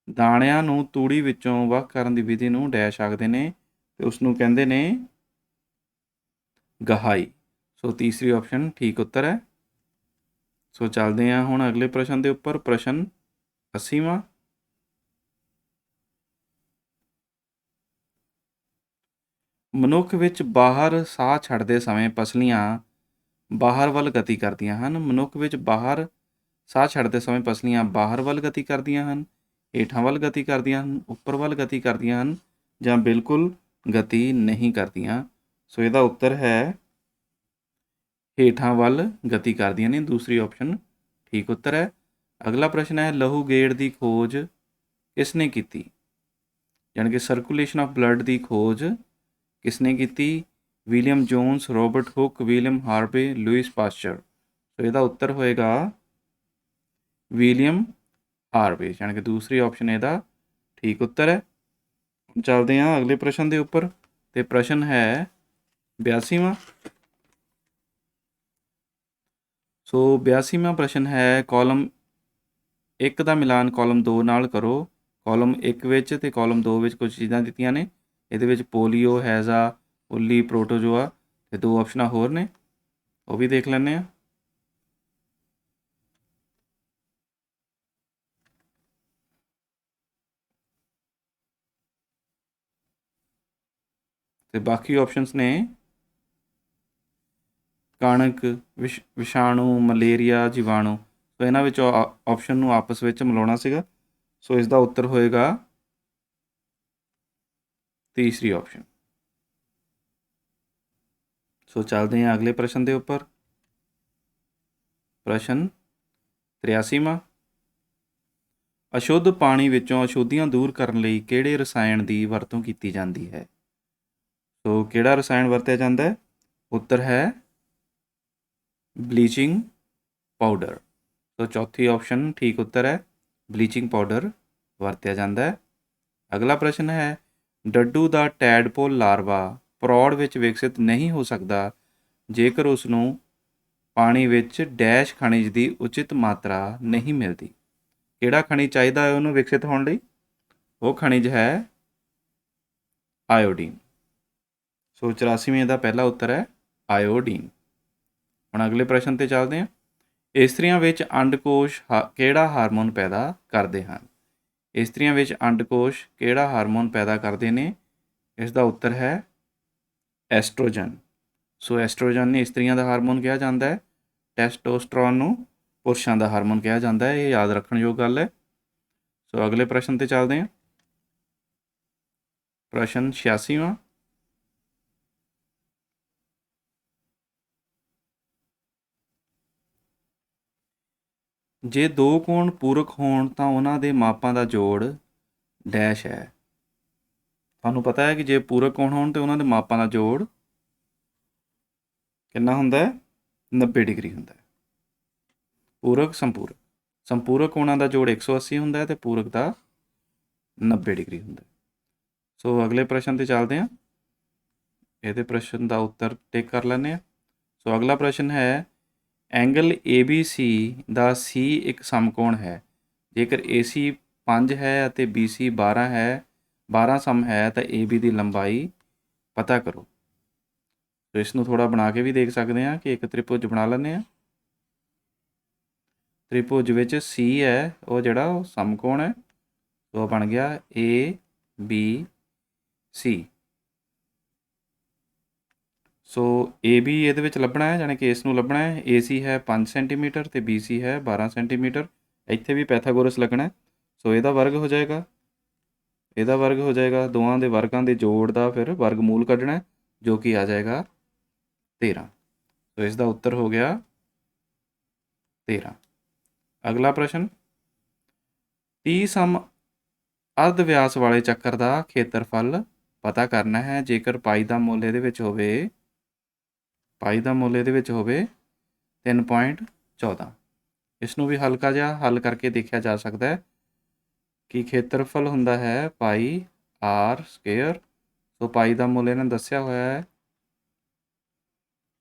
ਦਾਣਿਆਂ ਨੂੰ ਤੂੜੀ ਵਿੱਚੋਂ ਵੱਖ ਕਰਨ ਦੀ ਵਿਧੀ ਨੂੰ ਡੈਸ਼ ਆਖਦੇ ਨੇ ਅਤੇ ਉਸ ਨੂੰ ਕਹਿੰਦੇ ਨੇ ਗਹਾਈ। ਸੋ ਤੀਸਰੀ ਆਪਸ਼ਨ ਠੀਕ ਉੱਤਰ ਹੈ। ਸੋ ਚੱਲਦੇ ਹਾਂ ਹੁਣ ਅਗਲੇ ਪ੍ਰਸ਼ਨ ਦੇ ਉੱਪਰ। ਪ੍ਰਸ਼ਨ 80ਵਾਂ, ਮਨੁੱਖ ਵਿੱਚ ਬਾਹਰ ਸਾਹ ਛੱਡਦੇ ਸਮੇਂ ਪਸਲੀਆਂ ਬਾਹਰ ਵੱਲ ਗਤੀ ਕਰਦੀਆਂ ਹਨ। ਮਨੁੱਖ ਵਿੱਚ ਬਾਹਰ ਸਾਹ ਛੱਡਦੇ ਸਮੇਂ ਪਸਲੀਆਂ ਬਾਹਰ ਵੱਲ ਗਤੀ ਕਰਦੀਆਂ ਹਨ, ਹੇਠਾਂ ਵੱਲ ਗਤੀ ਕਰਦੀਆਂ ਹਨ, ਉੱਪਰ ਵੱਲ ਗਤੀ ਕਰਦੀਆਂ ਹਨ ਜਾਂ ਬਿਲਕੁਲ ਗਤੀ ਨਹੀਂ ਕਰਦੀਆਂ। ਸੋ ਇਹਦਾ ਉੱਤਰ ਹੈ ਹੇਠਾਂ ਵੱਲ ਗਤੀ ਕਰਦੀਆਂ ਨੇ। ਦੂਸਰੀ ਆਪਸ਼ਨ ਠੀਕ ਉੱਤਰ ਹੈ। ਅਗਲਾ ਪ੍ਰਸ਼ਨ ਹੈ, ਲਹੂ ਗੇੜ ਦੀ ਖੋਜ ਕਿਸ ਨੇ ਕੀਤੀ? ਯਾਨੀ ਕਿ ਸਰਕੂਲੇਸ਼ਨ ਆਫ ਬਲੱਡ ਦੀ ਖੋਜ ਕਿਸ ਨੇ ਕੀਤੀ? William Jones, Robert Hooke, William Harvey, Louis Pasteur. So ਇਹਦਾ ਉੱਤਰ ਹੋਏਗਾ ਵਿਲੀਅਮ ਹਾਰਵੇ, ਯਾਨੀ ਕਿ ਦੂਸਰੀ ਆਪਸ਼ਨ ਇਹਦਾ ਠੀਕ ਉੱਤਰ ਹੈ। ਚੱਲਦੇ ਹਾਂ ਅਗਲੇ ਪ੍ਰਸ਼ਨ ਦੇ ਉੱਪਰ ਅਤੇ ਪ੍ਰਸ਼ਨ ਹੈ 82ਵਾਂ। ਸੋ 82ਵਾਂ ਪ੍ਰਸ਼ਨ ਹੈ, ਕਾਲਮ 1 ਦਾ ਮਿਲਾਨ ਕਾਲਮ 2 ਨਾਲ ਕਰੋ। ਕਾਲਮ 1 ਵਿੱਚ ਅਤੇ ਕਾਲਮ 2 ਵਿੱਚ ਕੁਝ ਚੀਜ਼ਾਂ ਦਿੱਤੀਆਂ ਨੇ। ਇਹਦੇ ਵਿੱਚ ਪੋਲੀਓ, ਹੈਜ਼ਾ, ਉੱਲੀ, ਪ੍ਰੋਟੋਜੋਆ ਅਤੇ 2 ਆਪਸ਼ਨਾਂ ਹੋਰ ਨੇ, ਉਹ ਵੀ ਦੇਖ ਲੈਂਦੇ ਹਾਂ। ਅਤੇ ਬਾਕੀ ਆਪਸ਼ਨਸ ਨੇ ਕਣਕ, ਵਿਸ਼ਾਣੂ, ਮਲੇਰੀਆ, ਜੀਵਾਣੂ। ਸੋ ਇਹਨਾਂ ਵਿੱਚੋਂ ਆਪਸ਼ਨ ਨੂੰ ਆਪਸ ਵਿੱਚ ਮਿਲਾਉਣਾ ਸੀਗਾ। ਸੋ ਇਸ ਦਾ ਉੱਤਰ ਹੋਏਗਾ ਤੀਸਰੀ ਆਪਸ਼ਨ। ਸੋ ਚੱਲਦੇ ਹਾਂ ਅਗਲੇ ਪ੍ਰਸ਼ਨ ਦੇ ਉੱਪਰ। ਪ੍ਰਸ਼ਨ 83ਵਾਂ, ਅਸ਼ੁੱਧ ਪਾਣੀ ਵਿੱਚੋਂ ਅਸ਼ੁੱਧੀਆਂ ਦੂਰ ਕਰਨ ਲਈ ਕਿਹੜੇ ਰਸਾਇਣ ਦੀ ਵਰਤੋਂ ਕੀਤੀ ਜਾਂਦੀ ਹੈ? ਸੋ ਕਿਹੜਾ ਰਸਾਇਣ ਵਰਤਿਆ ਜਾਂਦਾ ਹੈ? ਉੱਤਰ ਹੈ ਬਲੀਚਿੰਗ ਪਾਊਡਰ। ਸੋ ਚੌਥੀ ਆਪਸ਼ਨ ਠੀਕ ਉੱਤਰ ਹੈ, ਬਲੀਚਿੰਗ ਪਾਊਡਰ ਵਰਤਿਆ ਜਾਂਦਾ ਹੈ। ਅਗਲਾ ਪ੍ਰਸ਼ਨ ਹੈ, ਡੱਡੂ ਦਾ ਟੈਡਪੋਲ ਲਾਰਵਾ ਪ੍ਰੌੜ ਵਿੱਚ ਵਿਕਸਿਤ ਨਹੀਂ ਹੋ ਸਕਦਾ ਜੇਕਰ ਉਸ ਨੂੰ ਪਾਣੀ ਵਿੱਚ ਡੈਸ਼ ਖਣਿਜ ਦੀ ਉਚਿਤ ਮਾਤਰਾ ਨਹੀਂ ਮਿਲਦੀ। ਕਿਹੜਾ ਖਣਿਜ ਚਾਹੀਦਾ ਹੈ ਉਹਨੂੰ ਵਿਕਸਿਤ ਹੋਣ ਲਈ? ਉਹ ਖਣਿਜ ਹੈ ਆਇਓਡੀਨ। ਸੋ 84ਵੇਂ ਦਾ ਪਹਿਲਾ ਉੱਤਰ ਹੈ ਆਇਓਡੀਨ। ਹੁਣ ਅਗਲੇ ਪ੍ਰਸ਼ਨ ਤੇ ਚੱਲਦੇ ਹਾਂ। ਇਸਤਰੀਆਂ ਵਿੱਚ ਅੰਡਕੋਸ਼ ਕਿਹੜਾ ਹਾਰਮੋਨ ਪੈਦਾ ਕਰਦੇ ਹਨ? ਇਸਤਰੀਆਂ ਵਿੱਚ ਅੰਡਕੋਸ਼ ਕਿਹੜਾ ਹਾਰਮੋਨ ਪੈਦਾ ਕਰਦੇ ਨੇ? ਇਸ ਦਾ ਉੱਤਰ ਹੈ ਐਸਟ੍ਰੋਜਨ। ਸੋ ਐਸਟ੍ਰੋਜਨ ਨੇ ਇਸਤਰੀਆਂ ਦਾ ਹਾਰਮੋਨ ਕਿਹਾ ਜਾਂਦਾ ਹੈ, ਟੈਸਟੋਸਟਰੋਨ ਨੂੰ ਪੁਰਸ਼ਾਂ ਦਾ ਹਾਰਮੋਨ ਕਿਹਾ ਜਾਂਦਾ ਹੈ। ਇਹ ਯਾਦ ਰੱਖਣ ਯੋਗ ਗੱਲ ਹੈ। ਸੋ ਅਗਲੇ ਪ੍ਰਸ਼ਨ ਤੇ ਚੱਲਦੇ ਹਾਂ। ਪ੍ਰਸ਼ਨ 86ਵਾਂ, ਜੇ ਦੋ ਕੋਣ ਪੂਰਕ ਹੋਣ ਤਾਂ ਉਹਨਾਂ ਦੇ ਮਾਪਾਂ ਦਾ ਜੋੜ ਡੈਸ਼ ਹੈ। ਤੁਹਾਨੂੰ ਪਤਾ ਹੈ ਕਿ ਜੇ ਪੂਰਕ ਕੋਣ ਹੋਣ ਤੇ ਉਹਨਾਂ ਦੇ ਮਾਪਾਂ ਦਾ ਜੋੜ ਕਿੰਨਾ ਹੁੰਦਾ ਹੈ? 90 ਡਿਗਰੀ ਹੁੰਦਾ ਹੈ। ਪੂਰਕ ਸੰਪੂਰਕ, ਸੰਪੂਰਕ ਕੋਣਾਂ ਦਾ ਜੋੜ 180 ਹੁੰਦਾ ਹੈ ਤੇ ਪੂਰਕ ਦਾ 90 ਡਿਗਰੀ ਹੁੰਦਾ ਹੈ। ਸੋ ਅਗਲੇ ਪ੍ਰਸ਼ਨ ਤੇ ਚੱਲਦੇ ਹਾਂ। ਇਹਦੇ ਪ੍ਰਸ਼ਨ ਦਾ ਉੱਤਰ ਟਿਕ ਕਰ ਲੈਂਦੇ ਹਾਂ। ਸੋ ਅਗਲਾ ਪ੍ਰਸ਼ਨ ਹੈ, ਐਂਗਲ ABC ਦਾ C ਇੱਕ ਸਮਕੋਣ ਹੈ। ਜੇਕਰ AC 5 ਹੈ ਅਤੇ BC 12 ਹੈ, 12 ਸਮ ਹੈ ਤਾਂ AB ਦੀ ਲੰਬਾਈ ਪਤਾ ਕਰੋ। ਸੋ ਇਸ ਨੂੰ ਥੋੜ੍ਹਾ ਬਣਾ ਕੇ ਵੀ ਦੇਖ ਸਕਦੇ ਹਾਂ ਕਿ ਇੱਕ ਤ੍ਰਿਭੁਜ ਬਣਾ ਲੈਂਦੇ ਹਾਂ। ਤ੍ਰਿਭੁਜ ਵਿੱਚ C ਹੈ ਉਹ ਜਿਹੜਾ ਉਹ ਸਮਕੋਣ ਹੈ, ਸੋ ਬਣ ਗਿਆ ABC। ਸੋ AB ਇਹਦੇ ਵਿੱਚ ਲੱਭਣਾ ਹੈ, ਜਾਣੀ ਕਿ ਇਸ ਨੂੰ ਲੱਭਣਾ ਹੈ। AC ਹੈ 5 ਸੈਂਟੀਮੀਟਰ ਅਤੇ BC ਹੈ 12 ਸੈਂਟੀਮੀਟਰ। ਇੱਥੇ ਵੀ ਪੈਥਾਗੋਰਸ ਲੱਗਣਾ, ਸੋ ਇਹਦਾ ਵਰਗ ਹੋ ਜਾਏਗਾ, ਇਹਦਾ ਵਰਗ ਹੋ ਜਾਏਗਾ। ਦੋਵਾਂ ਦੇ ਵਰਗਾਂ ਦੇ ਜੋੜ ਦਾ ਫਿਰ ਵਰਗਮੂਲ ਕੱਢਣਾ, ਜੋ ਕਿ ਆ ਜਾਏਗਾ 13। ਸੋ ਇਸ ਦਾ ਉੱਤਰ ਹੋ ਗਿਆ 13। ਅਗਲਾ ਪ੍ਰਸ਼ਨ, 30 ਸਮ ਅਰਧ ਵਿਆਸ ਵਾਲੇ ਚੱਕਰ ਦਾ ਖੇਤਰਫਲ ਪਤਾ ਕਰਨਾ ਹੈ ਜੇਕਰ ਪਾਈ ਦਾ ਮੁੱਲ ਇਹਦੇ ਵਿੱਚ ਹੋਵੇ, ਪਾਈ ਦਾ ਮੁੱਲ ਇਹਦੇ ਵਿੱਚ ਹੋਵੇ 3.14। ਇਸ ਨੂੰ ਵੀ ਹਲਕਾ ਜਿਹਾ ਹੱਲ ਕਰਕੇ ਦੇਖਿਆ ਜਾ ਸਕਦਾ ਹੈ ਕਿ ਖੇਤਰਫਲ ਹੁੰਦਾ ਹੈ ਪਾਈ ਆਰ ਸਕੁਏਅਰ। ਸੋ ਪਾਈ ਦਾ ਮੁੱਲ ਇਹਨਾਂ ਦੱਸਿਆ ਹੋਇਆ ਹੈ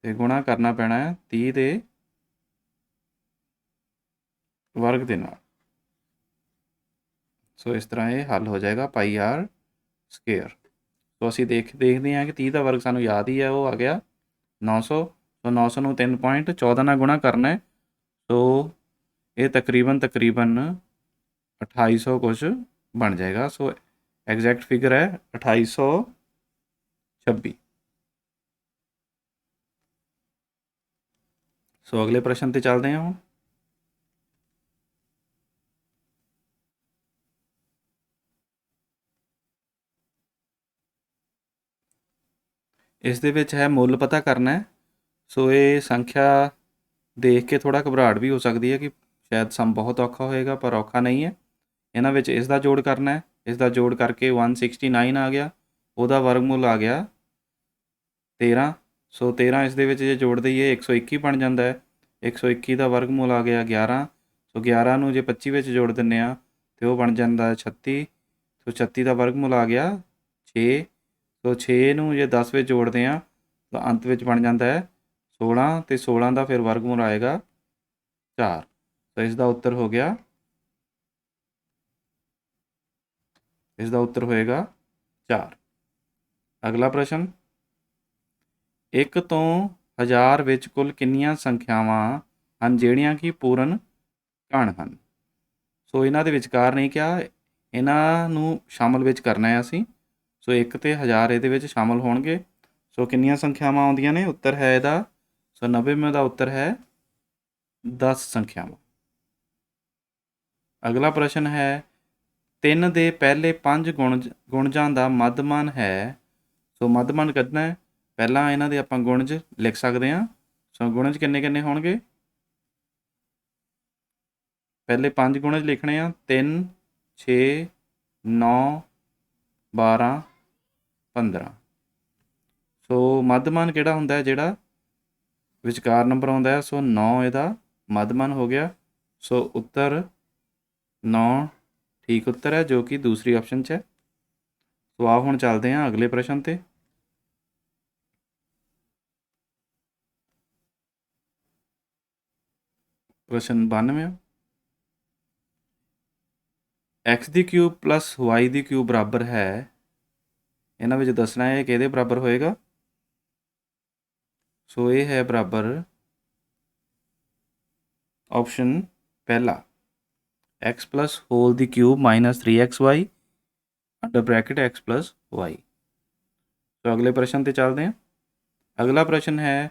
ਤੇ ਗੁਣਾ ਕਰਨਾ ਪੈਣਾ ਹੈ 30 ਦੇ ਵਰਗ ਦੇ ਨਾਲ। ਸੋ ਇਸ ਤਰ੍ਹਾਂ ਇਹ ਹੱਲ ਹੋ ਜਾਏਗਾ ਪਾਈ ਆਰ ਸਕੁਏਅਰ। ਸੋ ਅਸੀਂ ਦੇਖਦੇ ਹਾਂ ਕਿ 30 ਦਾ ਵਰਗ ਸਾਨੂੰ ਯਾਦ ਹੀ ਹੈ, ਉਹ ਆ ਗਿਆ 900। ਸੋ 900 ਨੂੰ 3.14 ਨਾਲ ਗੁਣਾ ਕਰਨਾ ਹੈ, ਸੋ ਇਹ ਤਕਰੀਬਨ 2800 ਕੁਛ ਬਣ ਜਾਏਗਾ। ਸੋ ਐਗਜ਼ੈਕਟ ਫਿਗਰ ਹੈ 2826। ਸੋ ਅਗਲੇ ਪ੍ਰਸ਼ਨ ਤੇ ਚੱਲਦੇ ਹਾਂ ਹੁਣ। ਇਸ ਦੇ ਵਿੱਚ ਹੈ ਮੁੱਲ ਪਤਾ ਕਰਨਾ ਹੈ। ਸੋ ਇਹ ਸੰਖਿਆ ਦੇਖ ਕੇ ਥੋੜ੍ਹਾ ਘਬਰਾਹਟ ਵੀ ਹੋ ਸਕਦੀ ਹੈ ਕਿ ਸ਼ਾਇਦ ਸਮ ਬਹੁਤ ਔਖਾ ਹੋਏਗਾ, ਪਰ ਔਖਾ ਨਹੀਂ ਹੈ। ਇਹਨਾਂ ਵਿੱਚ ਇਸ ਦਾ ਜੋੜ ਕਰਨਾ ਹੈ, ਇਸ ਦਾ ਜੋੜ ਕਰਕੇ 169 ਆ ਗਿਆ, ਉਹਦਾ ਵਰਗਮੂਲ ਆ ਗਿਆ 13। ਸੋ 13 ਇਸ ਦੇ ਵਿੱਚ ਜੇ ਜੋੜ ਦਈਏ 121 ਬਣ ਜਾਂਦਾ ਹੈ। 121 ਦਾ ਵਰਗਮੂਲ ਆ ਗਿਆ 11। ਸੋ 11 ਨੂੰ ਜੇ 25 ਵਿੱਚ ਜੋੜ ਦਿੰਦੇ ਹਾਂ ਤਾਂ ਉਹ ਬਣ ਜਾਂਦਾ 36। ਸੋ 36 ਦਾ ਵਰਗਮੂਲ ਆ ਗਿਆ 6। ਸੋ 6 ਨੂੰ ਜੇ 10 ਵਿੱਚ ਜੋੜਦੇ ਹਾਂ ਤਾਂ ਅੰਤ ਵਿੱਚ ਬਣ ਜਾਂਦਾ ਹੈ 16 ਅਤੇ 16 ਦਾ ਫਿਰ ਵਰਗਮੂਲ ਆਏਗਾ 4। ਸੋ ਇਸ ਦਾ ਉੱਤਰ ਹੋ ਗਿਆ, ਇਸ ਦਾ ਉੱਤਰ ਹੋਏਗਾ 4। ਅਗਲਾ ਪ੍ਰਸ਼ਨ, 1 ਤੋਂ 1000 ਵਿੱਚ ਕੁੱਲ ਕਿੰਨੀਆਂ ਸੰਖਿਆਵਾਂ ਹਨ ਜਿਹੜੀਆਂ ਕਿ ਪੂਰਨ ਘਣ ਹਨ? ਸੋ ਇਹਨਾਂ ਦੇ ਵਿਚਕਾਰ ਨਹੀਂ ਕਿਹਾ, ਇਹਨਾਂ ਨੂੰ ਸ਼ਾਮਲ ਵਿੱਚ ਕਰਨਾ ਹੈ ਅਸੀਂ। ਸੋ 1 ਤੇ 1000 ਇਹਦੇ ਵਿੱਚ ਸ਼ਾਮਲ ਹੋਣਗੇ। ਸੋ ਕਿੰਨੀਆਂ ਸੰਖਿਆਵਾਂ ਆਉਂਦੀਆਂ ਨੇ? ਉੱਤਰ ਹੈ ਇਹਦਾ 190 ਦਾ ਉੱਤਰ ਹੈ 10 ਸੰਖਿਆਵਾਂ। ਅਗਲਾ ਪ੍ਰਸ਼ਨ ਹੈ, 3 ਦੇ ਪਹਿਲੇ 5 ਗੁਣਜਾਂ ਦਾ ਮੱਧਮਾਨ ਹੈ। ਸੋ ਮੱਧਮਾਨ ਕੱਢਣਾ ਹੈ, ਪਹਿਲਾਂ ਇਹਨਾਂ ਦੇ ਆਪਾਂ ਗੁਣਜ ਲਿਖ ਸਕਦੇ ਹਾਂ। ਸੋ ਗੁਣਜ ਕਿੰਨੇ ਕਿੰਨੇ ਹੋਣਗੇ? ਪਹਿਲੇ 5 ਗੁਣਜ ਲਿਖਣੇ ਆ, 3 6 9 12 15। ਸੋ ਮੱਧਮਾਨ ਕਿਹੜਾ ਹੁੰਦਾ ਹੈ? ਜਿਹੜਾ ਵਿਚਕਾਰ ਨੰਬਰ ਆਉਂਦਾ ਹੈ। ਸੋ 9 ਇਹਦਾ ਮੱਧਮਾਨ ਹੋ ਗਿਆ। ਸੋ ਉੱਤਰ 9 ਠੀਕ ਉੱਤਰ ਹੈ, ਜੋ ਕਿ ਦੂਸਰੀ ਆਪਸ਼ਨ 'ਚ ਹੈ। ਸੋ ਆਓ ਹੁਣ ਚੱਲਦੇ ਹਾਂ ਅਗਲੇ ਪ੍ਰਸ਼ਨ 'ਤੇ। ਪ੍ਰਸ਼ਨ 92। x ਦੀ ਕਿਊਬ ਪਲੱਸ y ਦੀ ਕਿਊਬ ਬਰਾਬਰ ਹੈ। ਇਹਨਾਂ ਵਿੱਚ ਦੱਸਣਾ ਹੈ ਕਿਹਦੇ ਬਰਾਬਰ ਹੋਏਗਾ। ਸੋ ਇਹ ਹੈ ਬਰਾਬਰ ਆਪਸ਼ਨ ਪਹਿਲਾ, x ਪਲੱਸ ਹੋਲ ਦੀ cube minus 3xy under bracket x plus y। ਸੋ ਅਗਲੇ ਪ੍ਰਸ਼ਨ 'ਤੇ ਚੱਲਦੇ ਹਾਂ। ਅਗਲਾ ਪ੍ਰਸ਼ਨ ਹੈ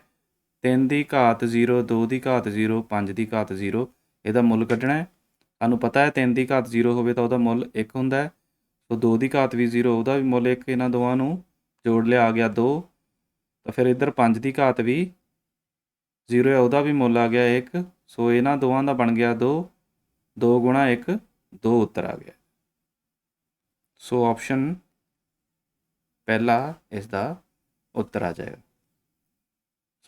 3 ਦੀ ਘਾਤ 0, 2 ਦੀ ਘਾਤ 0, 5 ਦੀ ਘਾਤ 0। ਇਹਦਾ ਮੁੱਲ ਕੱਢਣਾ ਹੈ। ਸਾਨੂੰ ਪਤਾ ਹੈ 3 ਦੀ ਘਾਤ 0 ਹੋਵੇ ਤਾਂ ਉਹਦਾ ਮੁੱਲ 1 ਹੁੰਦਾ ਹੈ। ਸੋ 2 ਦੀ ਘਾਤ ਵੀ 0, ਉਹਦਾ ਵੀ ਮੁੱਲ 1। ਇਹਨਾਂ ਦੋਵਾਂ ਨੂੰ ਜੋੜ ਲਿਆ, ਆ ਗਿਆ 2। ਤਾਂ ਫਿਰ ਇੱਧਰ 5 ਦੀ ਘਾਤ ਵੀ 0 ਹੈ, ਉਹਦਾ ਵੀ ਮੁੱਲ ਆ ਗਿਆ 1। ਸੋ ਇਹਨਾਂ ਦੋਵਾਂ ਦਾ ਬਣ ਗਿਆ 2। 2 ਗੁਣਾ 1 2 ਉੱਤਰ ਆ ਗਿਆ। ਸੋ ਆਪਸ਼ਨ ਪਹਿਲਾ ਇਸ ਦਾ ਉੱਤਰ ਆ ਜਾਏਗਾ।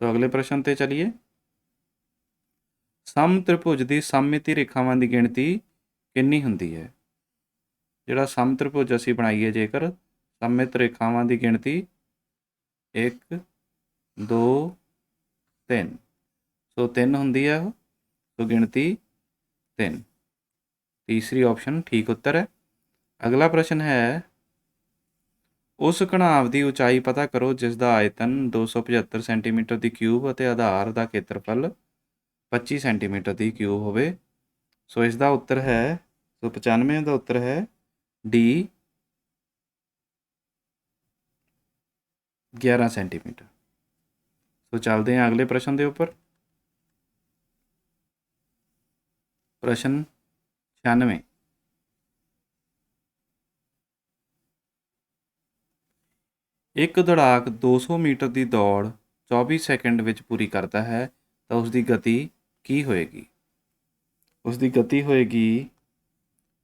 ਸੋ ਅਗਲੇ ਪ੍ਰਸ਼ਨ 'ਤੇ ਚਲੀਏ। ਸਮ ਤ੍ਰਿਭੁਜ ਦੀ ਸਮਮਿਤੀ ਰੇਖਾਵਾਂ ਦੀ ਗਿਣਤੀ ਕਿੰਨੀ ਹੁੰਦੀ ਹੈ? ਜਿਹੜਾ ਸਮ ਤ੍ਰਿਭੁਜ ਅਸੀਂ ਬਣਾਈਏ, ਜੇਕਰ ਸਮਮਿਤ ਰੇਖਾਵਾਂ ਦੀ ਗਿਣਤੀ 1 2 3, ਸੋ 3 ਹੁੰਦੀ ਹੈ ਉਹ। ਸੋ ਗਿਣਤੀ 3, ਤੀਸਰੀ ਆਪਸ਼ਨ ਠੀਕ ਉੱਤਰ ਹੈ। ਅਗਲਾ ਪ੍ਰਸ਼ਨ ਹੈ ਉਸ ਘਣਾਵ ਦੀ ਉਚਾਈ ਪਤਾ ਕਰੋ ਜਿਸ ਦਾ ਆਇਤਨ 275 ਸੈਂਟੀਮੀਟਰ ਦੀ ਕਿਊਬ ਅਤੇ ਆਧਾਰ ਦਾ ਖੇਤਰਫਲ 25 ਸੈਂਟੀਮੀਟਰ ਦੀ ਕਿਊਬ ਹੋਵੇ। ਸੋ ਇਸ ਦਾ ਉੱਤਰ ਹੈ, ਸੋ 95 ਦਾ ਉੱਤਰ ਹੈ ਡੀ 11 ਸੈਂਟੀਮੀਟਰ। ਸੋ ਚੱਲਦੇ ਹਾਂ ਅਗਲੇ ਪ੍ਰਸ਼ਨ ਦੇ ਉੱਪਰ। ਪ੍ਰਸ਼ਨ 96। ਇੱਕ ਦੌੜਾਕ 200 ਮੀਟਰ ਦੀ ਦੌੜ 24 ਸੈਕਿੰਡ ਵਿੱਚ ਪੂਰੀ ਕਰਦਾ ਹੈ ਤਾਂ ਉਸ ਦੀ ਗਤੀ ਕੀ ਹੋਏਗੀ? ਉਸ ਦੀ ਗਤੀ ਹੋਏਗੀ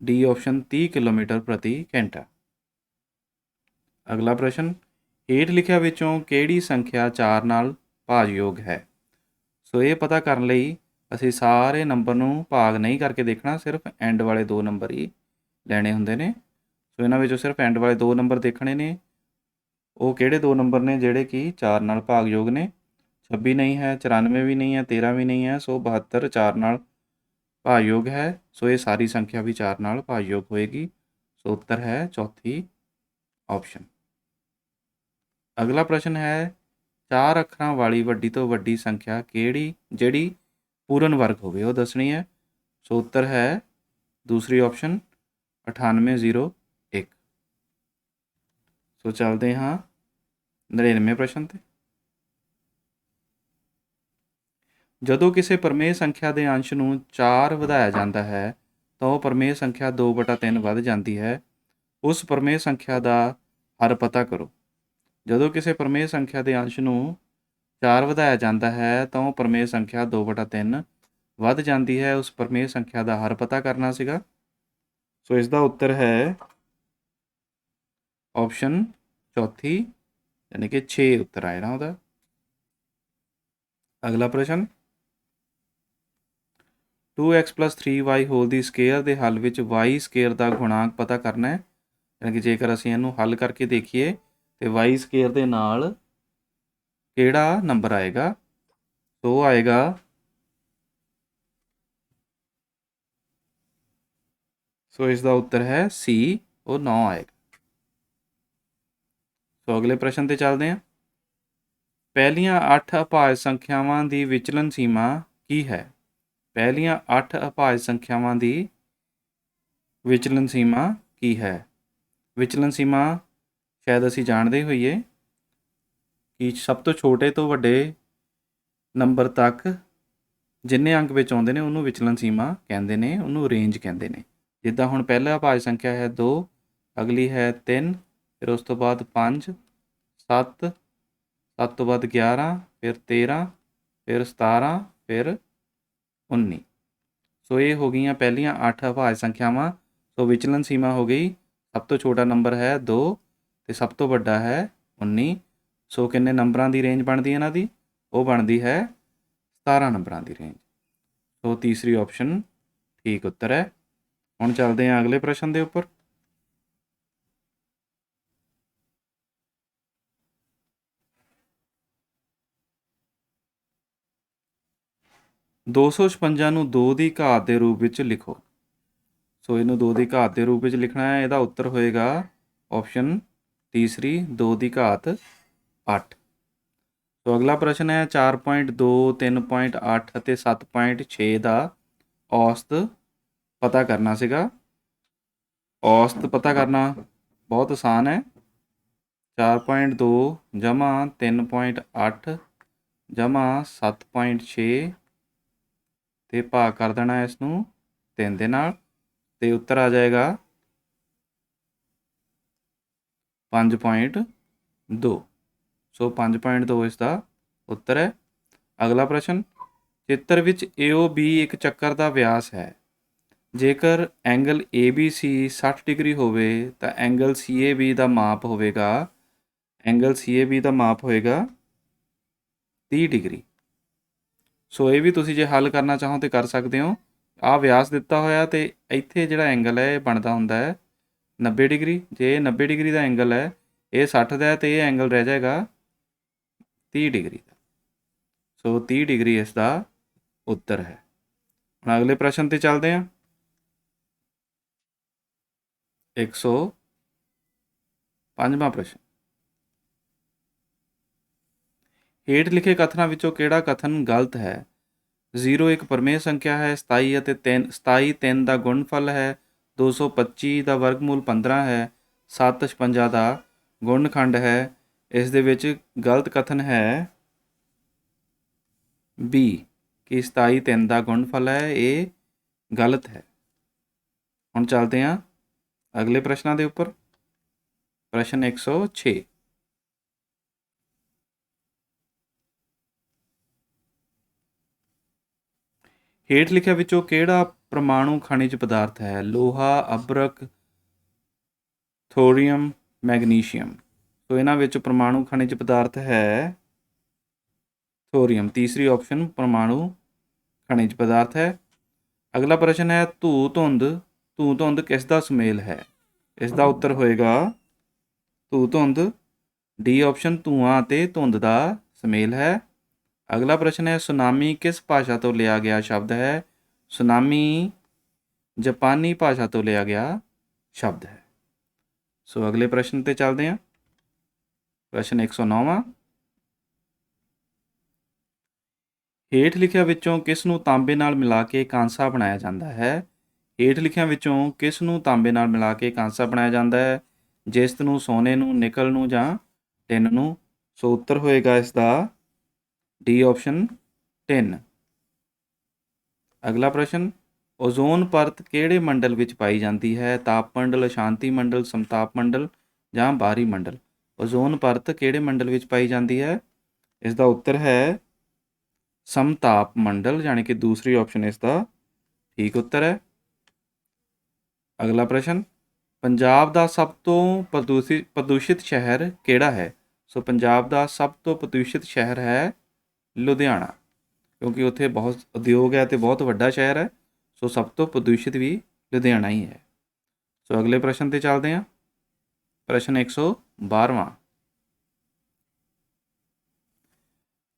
ਡੀ ਆਪਸ਼ਨ 30 ਕਿਲੋਮੀਟਰ ਪ੍ਰਤੀ ਘੰਟਾ। ਅਗਲਾ ਪ੍ਰਸ਼ਨ, ਹੇਠ ਲਿਖਿਆ ਵਿੱਚੋਂ ਕਿਹੜੀ ਸੰਖਿਆ 4 ਨਾਲ ਭਾਜਯੋਗ ਹੈ? ਸੋ ਇਹ ਪਤਾ ਕਰਨ ਲਈ ਅਸੀਂ ਸਾਰੇ ਨੰਬਰ ਨੂੰ ਭਾਗ ਨਹੀਂ ਕਰਕੇ ਦੇਖਣਾ, ਸਿਰਫ ਐਂਡ ਵਾਲੇ 2 ਨੰਬਰ ਹੀ ਲੈਣੇ ਹੁੰਦੇ ਨੇ। ਸੋ ਇਹਨਾਂ ਵਿੱਚੋਂ ਸਿਰਫ ਐਂਡ ਵਾਲੇ 2 ਨੰਬਰ ਦੇਖਣੇ ਨੇ। ਉਹ ਕਿਹੜੇ 2 ਨੰਬਰ ਨੇ ਜਿਹੜੇ ਕਿ 4 ਨਾਲ ਭਾਗਯੋਗ ਨੇ? 26 ਨਹੀਂ ਹੈ, 94 ਵੀ ਨਹੀਂ ਹੈ, 13 ਵੀ ਨਹੀਂ ਹੈ। ਸੋ 72 4 ਨਾਲ ਭਾਜਯੋਗ ਹੈ। ਸੋ ਇਹ ਸਾਰੀ ਸੰਖਿਆ ਵੀ 4 ਨਾਲ ਭਾਜਯੋਗ ਹੋਏਗੀ। ਸੋ ਉੱਤਰ ਹੈ ਚੌਥੀ ਆਪਸ਼ਨ। ਅਗਲਾ ਪ੍ਰਸ਼ਨ ਹੈ 4 ਅੱਖਰਾਂ ਵਾਲੀ ਵੱਡੀ ਤੋਂ ਵੱਡੀ ਸੰਖਿਆ ਕਿਹੜੀ ਜਿਹੜੀ ਪੂਰਨ ਵਰਗ ਹੋਵੇ, ਉਹ ਦੱਸਣੀ ਹੈ। ਸੋ ਉੱਤਰ ਹੈ ਦੂਸਰੀ ਆਪਸ਼ਨ 9801। ਸੋ ਚੱਲਦੇ ਹਾਂ 99 ਪ੍ਰਸ਼ਨ 'ਤੇ। ਜਦੋਂ ਕਿਸੇ ਪਰਮੇਯ ਸੰਖਿਆ ਦੇ ਅੰਸ਼ ਨੂੰ 4 ਵਧਾਇਆ ਜਾਂਦਾ ਹੈ ਤਾਂ ਉਹ ਪਰਮੇਯ ਸੰਖਿਆ 2/3 ਵੱਧ ਜਾਂਦੀ ਹੈ। ਉਸ ਪਰਮੇਯ ਸੰਖਿਆ ਦਾ ਹਰ ਪਤਾ ਕਰੋ। ਜਦੋਂ ਕਿਸੇ ਪਰਮੇਯ ਸੰਖਿਆ ਦੇ ਅੰਸ਼ ਨੂੰ 4 ਵਧਾਇਆ ਜਾਂਦਾ ਹੈ ਤਾਂ ਉਹ ਪਰਮੇਯ ਸੰਖਿਆ 2/3 ਵੱਧ ਜਾਂਦੀ ਹੈ। ਉਸ ਪਰਮੇਯ ਸੰਖਿਆ ਦਾ ਹਰ ਪਤਾ ਕਰਨਾ ਸੀਗਾ। ਸੋ ਇਸ ਦਾ ਉੱਤਰ ਹੈ ਆਪਸ਼ਨ ਚੌਥੀ, ਯਾਨੀ ਕਿ 6 ਉੱਤਰ ਆਏਗਾ ਉਹਦਾ। ਅਗਲਾ ਪ੍ਰਸ਼ਨ, 2x + 3y ਹੋਲ ਦੀ ਸਕੇਅਰ ਦੇ ਹੱਲ ਵਿੱਚ y ਸਕੇਅਰ ਦਾ ਗੁਣਾਂਕ ਪਤਾ ਕਰਨਾ ਹੈ। ਯਾਨੀ ਕਿ ਜੇਕਰ ਅਸੀਂ ਇਹਨੂੰ ਹੱਲ ਕਰਕੇ ਦੇਖੀਏ ਤੇ y ਸਕੇਅਰ ਦੇ ਨਾਲ ਕਿਹੜਾ ਨੰਬਰ ਆਏਗਾ? ਸੋ ਆਏਗਾ ਸੋ ਇਸ ਦਾ ਉੱਤਰ ਹੈ ਸੀ, ਉਹ 9 ਆਏਗਾ। ਸੋ ਅਗਲੇ ਪ੍ਰਸ਼ਨ 'ਤੇ ਚੱਲਦੇ ਹਾਂ। ਪਹਿਲੀਆਂ 8 ਅਭਾਜ ਸੰਖਿਆਵਾਂ ਦੀ ਵਿਚਲਨ ਸੀਮਾ ਕੀ ਹੈ? ਪਹਿਲੀਆਂ 8 ਅਭਾਜ ਸੰਖਿਆਵਾਂ ਦੀ ਵਿਚਲਨ ਸੀਮਾ ਕੀ ਹੈ? ਵਿਚਲਨ ਸੀਮਾ ਸ਼ਾਇਦ ਅਸੀਂ ਜਾਣਦੇ ਹੋਈਏ ਕਿ ਸਭ ਤੋਂ ਛੋਟੇ ਤੋਂ ਵੱਡੇ ਨੰਬਰ ਤੱਕ ਜਿੰਨੇ ਅੰਕ ਵਿੱਚ ਆਉਂਦੇ ਨੇ ਉਹਨੂੰ ਵਿਚਲਨ ਸੀਮਾ ਕਹਿੰਦੇ ਨੇ, ਉਹਨੂੰ ਰੇਂਜ ਕਹਿੰਦੇ ਨੇ। ਜਿੱਦਾਂ ਹੁਣ ਪਹਿਲਾ ਅਭਾਜ ਸੰਖਿਆ ਹੈ 2, ਅਗਲੀ ਹੈ 3, ਫਿਰ ਉਸ ਤੋਂ ਬਾਅਦ 5, 7, 7 ਤੋਂ ਬਾਅਦ 11, ਫਿਰ 13, ਫਿਰ 17, ਫਿਰ 19। ਸੋ ਇਹ ਹੋ ਗਈਆਂ ਪਹਿਲੀਆਂ 8 ਅਭਾਜ ਸੰਖਿਆਵਾਂ। ਸੋ ਸੋ ਵਿਚਲਨ ਸੀਮਾ ਹੋ ਗਈ, ਸਭ ਤੋਂ ਛੋਟਾ ਨੰਬਰ ਹੈ 2 ਤੇ ਸਭ ਤੋਂ ਵੱਡਾ ਹੈ 19। ਸੋ ਕਿੰਨੇ ਨੰਬਰਾਂ ਦੀ ਰੇਂਜ ਬਣਦੀ ਇਹਨਾਂ ਦੀ? ਉਹ ਬਣਦੀ ਹੈ 17 ਨੰਬਰਾਂ ਦੀ ਰੇਂਜ। ਸੋ ਤੀਸਰੀ ਆਪਸ਼ਨ ਠੀਕ ਉੱਤਰ ਹੈ। ਹੁਣ ਚੱਲਦੇ ਹਾਂ ਅਗਲੇ ਪ੍ਰਸ਼ਨ ਦੇ ਉੱਪਰ। (256) ਨੂੰ 2 ਦੀ ਘਾਤ ਦੇ ਰੂਪ ਵਿੱਚ ਲਿਖੋ। ਸੋ ਇਹਨੂੰ 2 ਦੀ ਘਾਤ ਦੇ ਰੂਪ ਵਿੱਚ ਲਿਖਣਾ ਹੈ। ਇਹਦਾ ਉੱਤਰ ਹੋਏਗਾ ਆਪਸ਼ਨ ਤੀਸਰੀ 2 ਦੀ ਘਾਤ 8। ਸੋ ਅਗਲਾ ਪ੍ਰਸ਼ਨ ਹੈ 4.2, 3.8 ਅਤੇ 7.6 ਦਾ ਔਸਤ ਪਤਾ ਕਰਨਾ ਸੀਗਾ। ਔਸਤ ਪਤਾ ਕਰਨਾ ਬਹੁਤ ਆਸਾਨ ਹੈ। 4.2 ਜਮ੍ਹਾਂ 3.8 ਜਮ੍ਹਾਂ 7.6 ਤੇ ਭਾਗ ਕਰ ਦੇਣਾ ਇਸ ਨੂੰ 3 ਦੇ ਨਾਲ, ਤੇ ਉੱਤਰ ਆ ਜਾਏਗਾ 5.2। ਸੋ 5.2 ਇਸ ਦਾ ਉੱਤਰ ਹੈ। ਅਗਲਾ ਪ੍ਰਸ਼ਨ, ਚਿੱਤਰ ਵਿੱਚ AOB ਇੱਕ ਚੱਕਰ ਦਾ ਵਿਆਸ ਹੈ। ਜੇਕਰ ਐਂਗਲ ABC 60 ਡਿਗਰੀ ਹੋਵੇ ਤਾਂ ਐਂਗਲ CAB ਦਾ ਮਾਪ ਹੋਵੇਗਾ 30 ਡਿਗਰੀ। ਸੋ ਇਹ ਵੀ ਤੁਸੀਂ ਜੇ ਹੱਲ ਕਰਨਾ ਚਾਹੋ ਤਾਂ ਕਰ ਸਕਦੇ ਹੋ। ਆਹ ਵਿਆਸ ਦਿੱਤਾ ਹੋਇਆ ਤੇ ਇੱਥੇ ਜਿਹੜਾ ਐਂਗਲ ਹੈ ਇਹ ਬਣਦਾ ਹੁੰਦਾ ਹੈ 90 ਡਿਗਰੀ। ਜੇ 90 ਡਿਗਰੀ ਦਾ ਐਂਗਲ ਹੈ, ਇਹ 60 ਦਾ ਹੈ ਤੇ ਇਹ ਐਂਗਲ ਰਹਿ ਜਾਏਗਾ 30 ਡਿਗਰੀ ਦਾ। ਸੋ 30 ਡਿਗਰੀ ਇਸ ਦਾ ਉੱਤਰ ਹੈ। ਹੁਣ ਅਗਲੇ ਪ੍ਰਸ਼ਨ ਤੇ ਚੱਲਦੇ ਹਾਂ। 105ਵਾਂ ਪ੍ਰਸ਼ਨ, ਹੇਠ ਲਿਖੇ ਕਥਨਾਂ ਵਿੱਚੋਂ ਕਿਹੜਾ ਕਥਨ ਗਲਤ ਹੈ? 0 ਇੱਕ ਪਰਮੇਯ ਸੰਖਿਆ ਹੈ। 27 3 ਦਾ ਗੁਣਨਫਲ ਹੈ। 225 ਦਾ ਵਰਗਮੂਲ 15 ਹੈ। 7 56 ਦਾ ਗੁਣਨਖੰਡ ਹੈ। ਇਸ ਦੇ ਵਿੱਚ ਗਲਤ ਕਥਨ ਹੈ B ਕਿ 27 3 ਦਾ ਗੁਣਨਫਲ ਹੈ। ਇਹ ਗਲਤ ਹੈ। ਹੁਣ ਚੱਲਦੇ ਹਾਂ ਅਗਲੇ ਪ੍ਰਸ਼ਨਾਂ ਦੇ ਉੱਪਰ। ਪ੍ਰਸ਼ਨ 106, ਹੇਠ ਲਿਖਿਆ ਵਿੱਚੋਂ ਕਿਹੜਾ ਪ੍ਰਮਾਣੂ ਖਣਿਜ ਪਦਾਰਥ ਹੈ? ਲੋਹਾ, ਅਬਰਕ, ਥੋਰੀਅਮ, ਮੈਗਨੀਸ਼ੀਅਮ। ਸੋ ਇਹਨਾਂ ਵਿੱਚ ਪ੍ਰਮਾਣੂ ਖਣਿਜ ਪਦਾਰਥ ਹੈ ਥੋਰੀਅਮ। ਤੀਸਰੀ ਆਪਸ਼ਨ ਪ੍ਰਮਾਣੂ ਖਣਿਜ ਪਦਾਰਥ ਹੈ। ਅਗਲਾ ਪ੍ਰਸ਼ਨ ਹੈ ਧੂ ਧੁੰਦ ਕਿਸ ਦਾ ਸੁਮੇਲ ਹੈ? ਇਸ ਦਾ ਉੱਤਰ ਹੋਏਗਾ ਧੂ ਧੁੰਦ। ਡੀ ਆਪਸ਼ਨ ਧੂਆਂ ਅਤੇ ਧੁੰਦ ਦਾ ਸੁਮੇਲ ਹੈ। ਅਗਲਾ ਪ੍ਰਸ਼ਨ ਹੈ ਸੁਨਾਮੀ ਕਿਸ ਭਾਸ਼ਾ ਤੋਂ ਲਿਆ ਗਿਆ ਸ਼ਬਦ ਹੈ? ਸੁਨਾਮੀ ਜਾਪਾਨੀ ਭਾਸ਼ਾ ਤੋਂ ਲਿਆ ਗਿਆ ਸ਼ਬਦ ਹੈ। ਸੋ ਅਗਲੇ ਪ੍ਰਸ਼ਨ ਤੇ ਚੱਲਦੇ ਹਾਂ। ਪ੍ਰਸ਼ਨ 109ਵਾਂ, ਹੇਠ ਲਿਖਿਆਂ ਵਿੱਚੋਂ ਕਿਸ ਨੂੰ ਤਾਂਬੇ ਨਾਲ ਮਿਲਾ ਕੇ ਕਾਂਸਾ ਬਣਾਇਆ ਜਾਂਦਾ ਹੈ? ਹੇਠ ਲਿਖਿਆਂ ਵਿੱਚੋਂ ਕਿਸ ਨੂੰ ਤਾਂਬੇ ਨਾਲ ਮਿਲਾ ਕੇ ਕਾਂਸਾ ਬਣਾਇਆ ਜਾਂਦਾ ਹੈ? ਜਿਸਤ ਨੂੰ, ਸੋਨੇ ਨੂੰ, ਨਿਕਲ ਨੂੰ ਜਾਂ ਟਿਨ ਨੂੰ। ਸੋ ਉੱਤਰ ਹੋਏਗਾ ਇਸ ਦਾ ਡੀ ਆਪਸ਼ਨ ਟਿਨ। ਅਗਲਾ ਪ੍ਰਸ਼ਨ, ਓਜ਼ੋਨ ਪਰਤ ਕਿਹੜੇ ਮੰਡਲ ਵਿੱਚ ਪਾਈ ਜਾਂਦੀ ਹੈ? ਤਾਪ ਮੰਡਲ, ਅਸ਼ਾਂਤੀ ਮੰਡਲ, ਸਮਤਾਪ ਮੰਡਲ ਜਾਂ ਬਾਹਰੀ ਮੰਡਲ। ਓਜ਼ੋਨ ਪਰਤ ਕਿਹੜੇ ਮੰਡਲ ਵਿੱਚ ਪਾਈ ਜਾਂਦੀ ਹੈ? ਇਸ ਦਾ ਉੱਤਰ ਹੈ ਸਮਤਾਪ ਮੰਡਲ, ਯਾਨੀ ਕਿ ਦੂਸਰੀ ਆਪਸ਼ਨ ਇਸ ਦਾ ਠੀਕ ਉੱਤਰ ਹੈ। ਅਗਲਾ ਪ੍ਰਸ਼ਨ, ਪੰਜਾਬ ਦਾ ਸਭ ਤੋਂ ਪ੍ਰਦੂਸ਼ਿਤ ਸ਼ਹਿਰ ਕਿਹੜਾ ਹੈ? ਸੋ ਪੰਜਾਬ ਦਾ ਸਭ ਤੋਂ ਪ੍ਰਦੂਸ਼ਿਤ ਸ਼ਹਿਰ ਹੈ ਲੁਧਿਆਣਾ, ਕਿਉਂਕਿ ਉੱਥੇ ਬਹੁਤ ਉਦਯੋਗ ਹੈ ਅਤੇ ਬਹੁਤ ਵੱਡਾ ਸ਼ਹਿਰ ਹੈ। ਸੋ ਸਭ ਤੋਂ ਪ੍ਰਦੂਸ਼ਿਤ ਵੀ ਲੁਧਿਆਣਾ ਹੀ ਹੈ। ਸੋ ਅਗਲੇ ਪ੍ਰਸ਼ਨ ਤੇ ਚੱਲਦੇ ਹਾਂ। ਪ੍ਰਸ਼ਨ 112ਵਾਂ,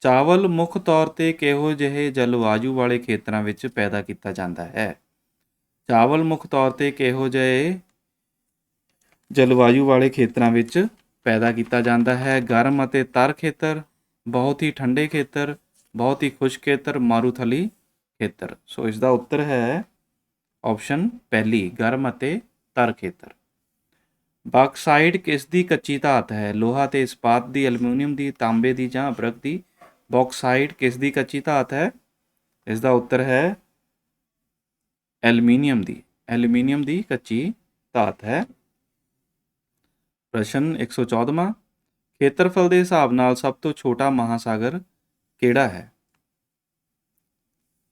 ਚਾਵਲ ਮੁੱਖ ਤੌਰ 'ਤੇ ਕਿਹੋ ਜਿਹੇ ਜਲਵਾਯੂ ਵਾਲੇ ਖੇਤਰਾਂ ਵਿੱਚ ਪੈਦਾ ਕੀਤਾ ਜਾਂਦਾ ਹੈ? ਚਾਵਲ ਮੁੱਖ ਤੌਰ 'ਤੇ ਕਿਹੋ ਜਿਹੇ ਜਲਵਾਯੂ ਵਾਲੇ ਖੇਤਰਾਂ ਵਿੱਚ ਪੈਦਾ ਕੀਤਾ ਜਾਂਦਾ ਹੈ? ਗਰਮ ਅਤੇ ਤਰ ਖੇਤਰ, ਬਹੁਤ ਹੀ ਠੰਡੇ ਖੇਤਰ, ਬਹੁਤ ਹੀ ਖੁਸ਼ਕ ਖੇਤਰ, ਮਾਰੂਥਲੀ ਖੇਤਰ। ਸੋ ਇਸ ਦਾ ਉੱਤਰ ਹੈ ਆਪਸ਼ਨ ਪਹਿਲੀ, ਗਰਮ ਅਤੇ ਤਰ ਖੇਤਰ। ਬਾਕਸਾਈਟ ਕਿਸ ਦੀ ਕੱਚੀ ਧਾਤ ਹੈ? ਲੋਹਾ ਤੇ ਇਸਪਾਤ ਦੀ, ਐਲੂਮੀਨੀਅਮ ਦੀ, ਤਾਂਬੇ ਦੀ ਜਾਂ ਅਬਰਕ ਦੀ। ਬਾਕਸਾਈਟ ਕਿਸ ਦੀ ਕੱਚੀ ਧਾਤ ਹੈ? ਇਸ ਦਾ ਉੱਤਰ ਹੈ ਐਲੂਮੀਨੀਅਮ ਦੀ। ਐਲੂਮੀਨੀਅਮ ਦੀ ਕੱਚੀ ਧਾਤ ਹੈ। ਪ੍ਰਸ਼ਨ 114ਵਾਂ, ਖੇਤਰਫਲ ਦੇ ਹਿਸਾਬ ਨਾਲ ਸਭ ਤੋਂ ਛੋਟਾ ਮਹਾਸਾਗਰ ਕਿਹੜਾ ਹੈ?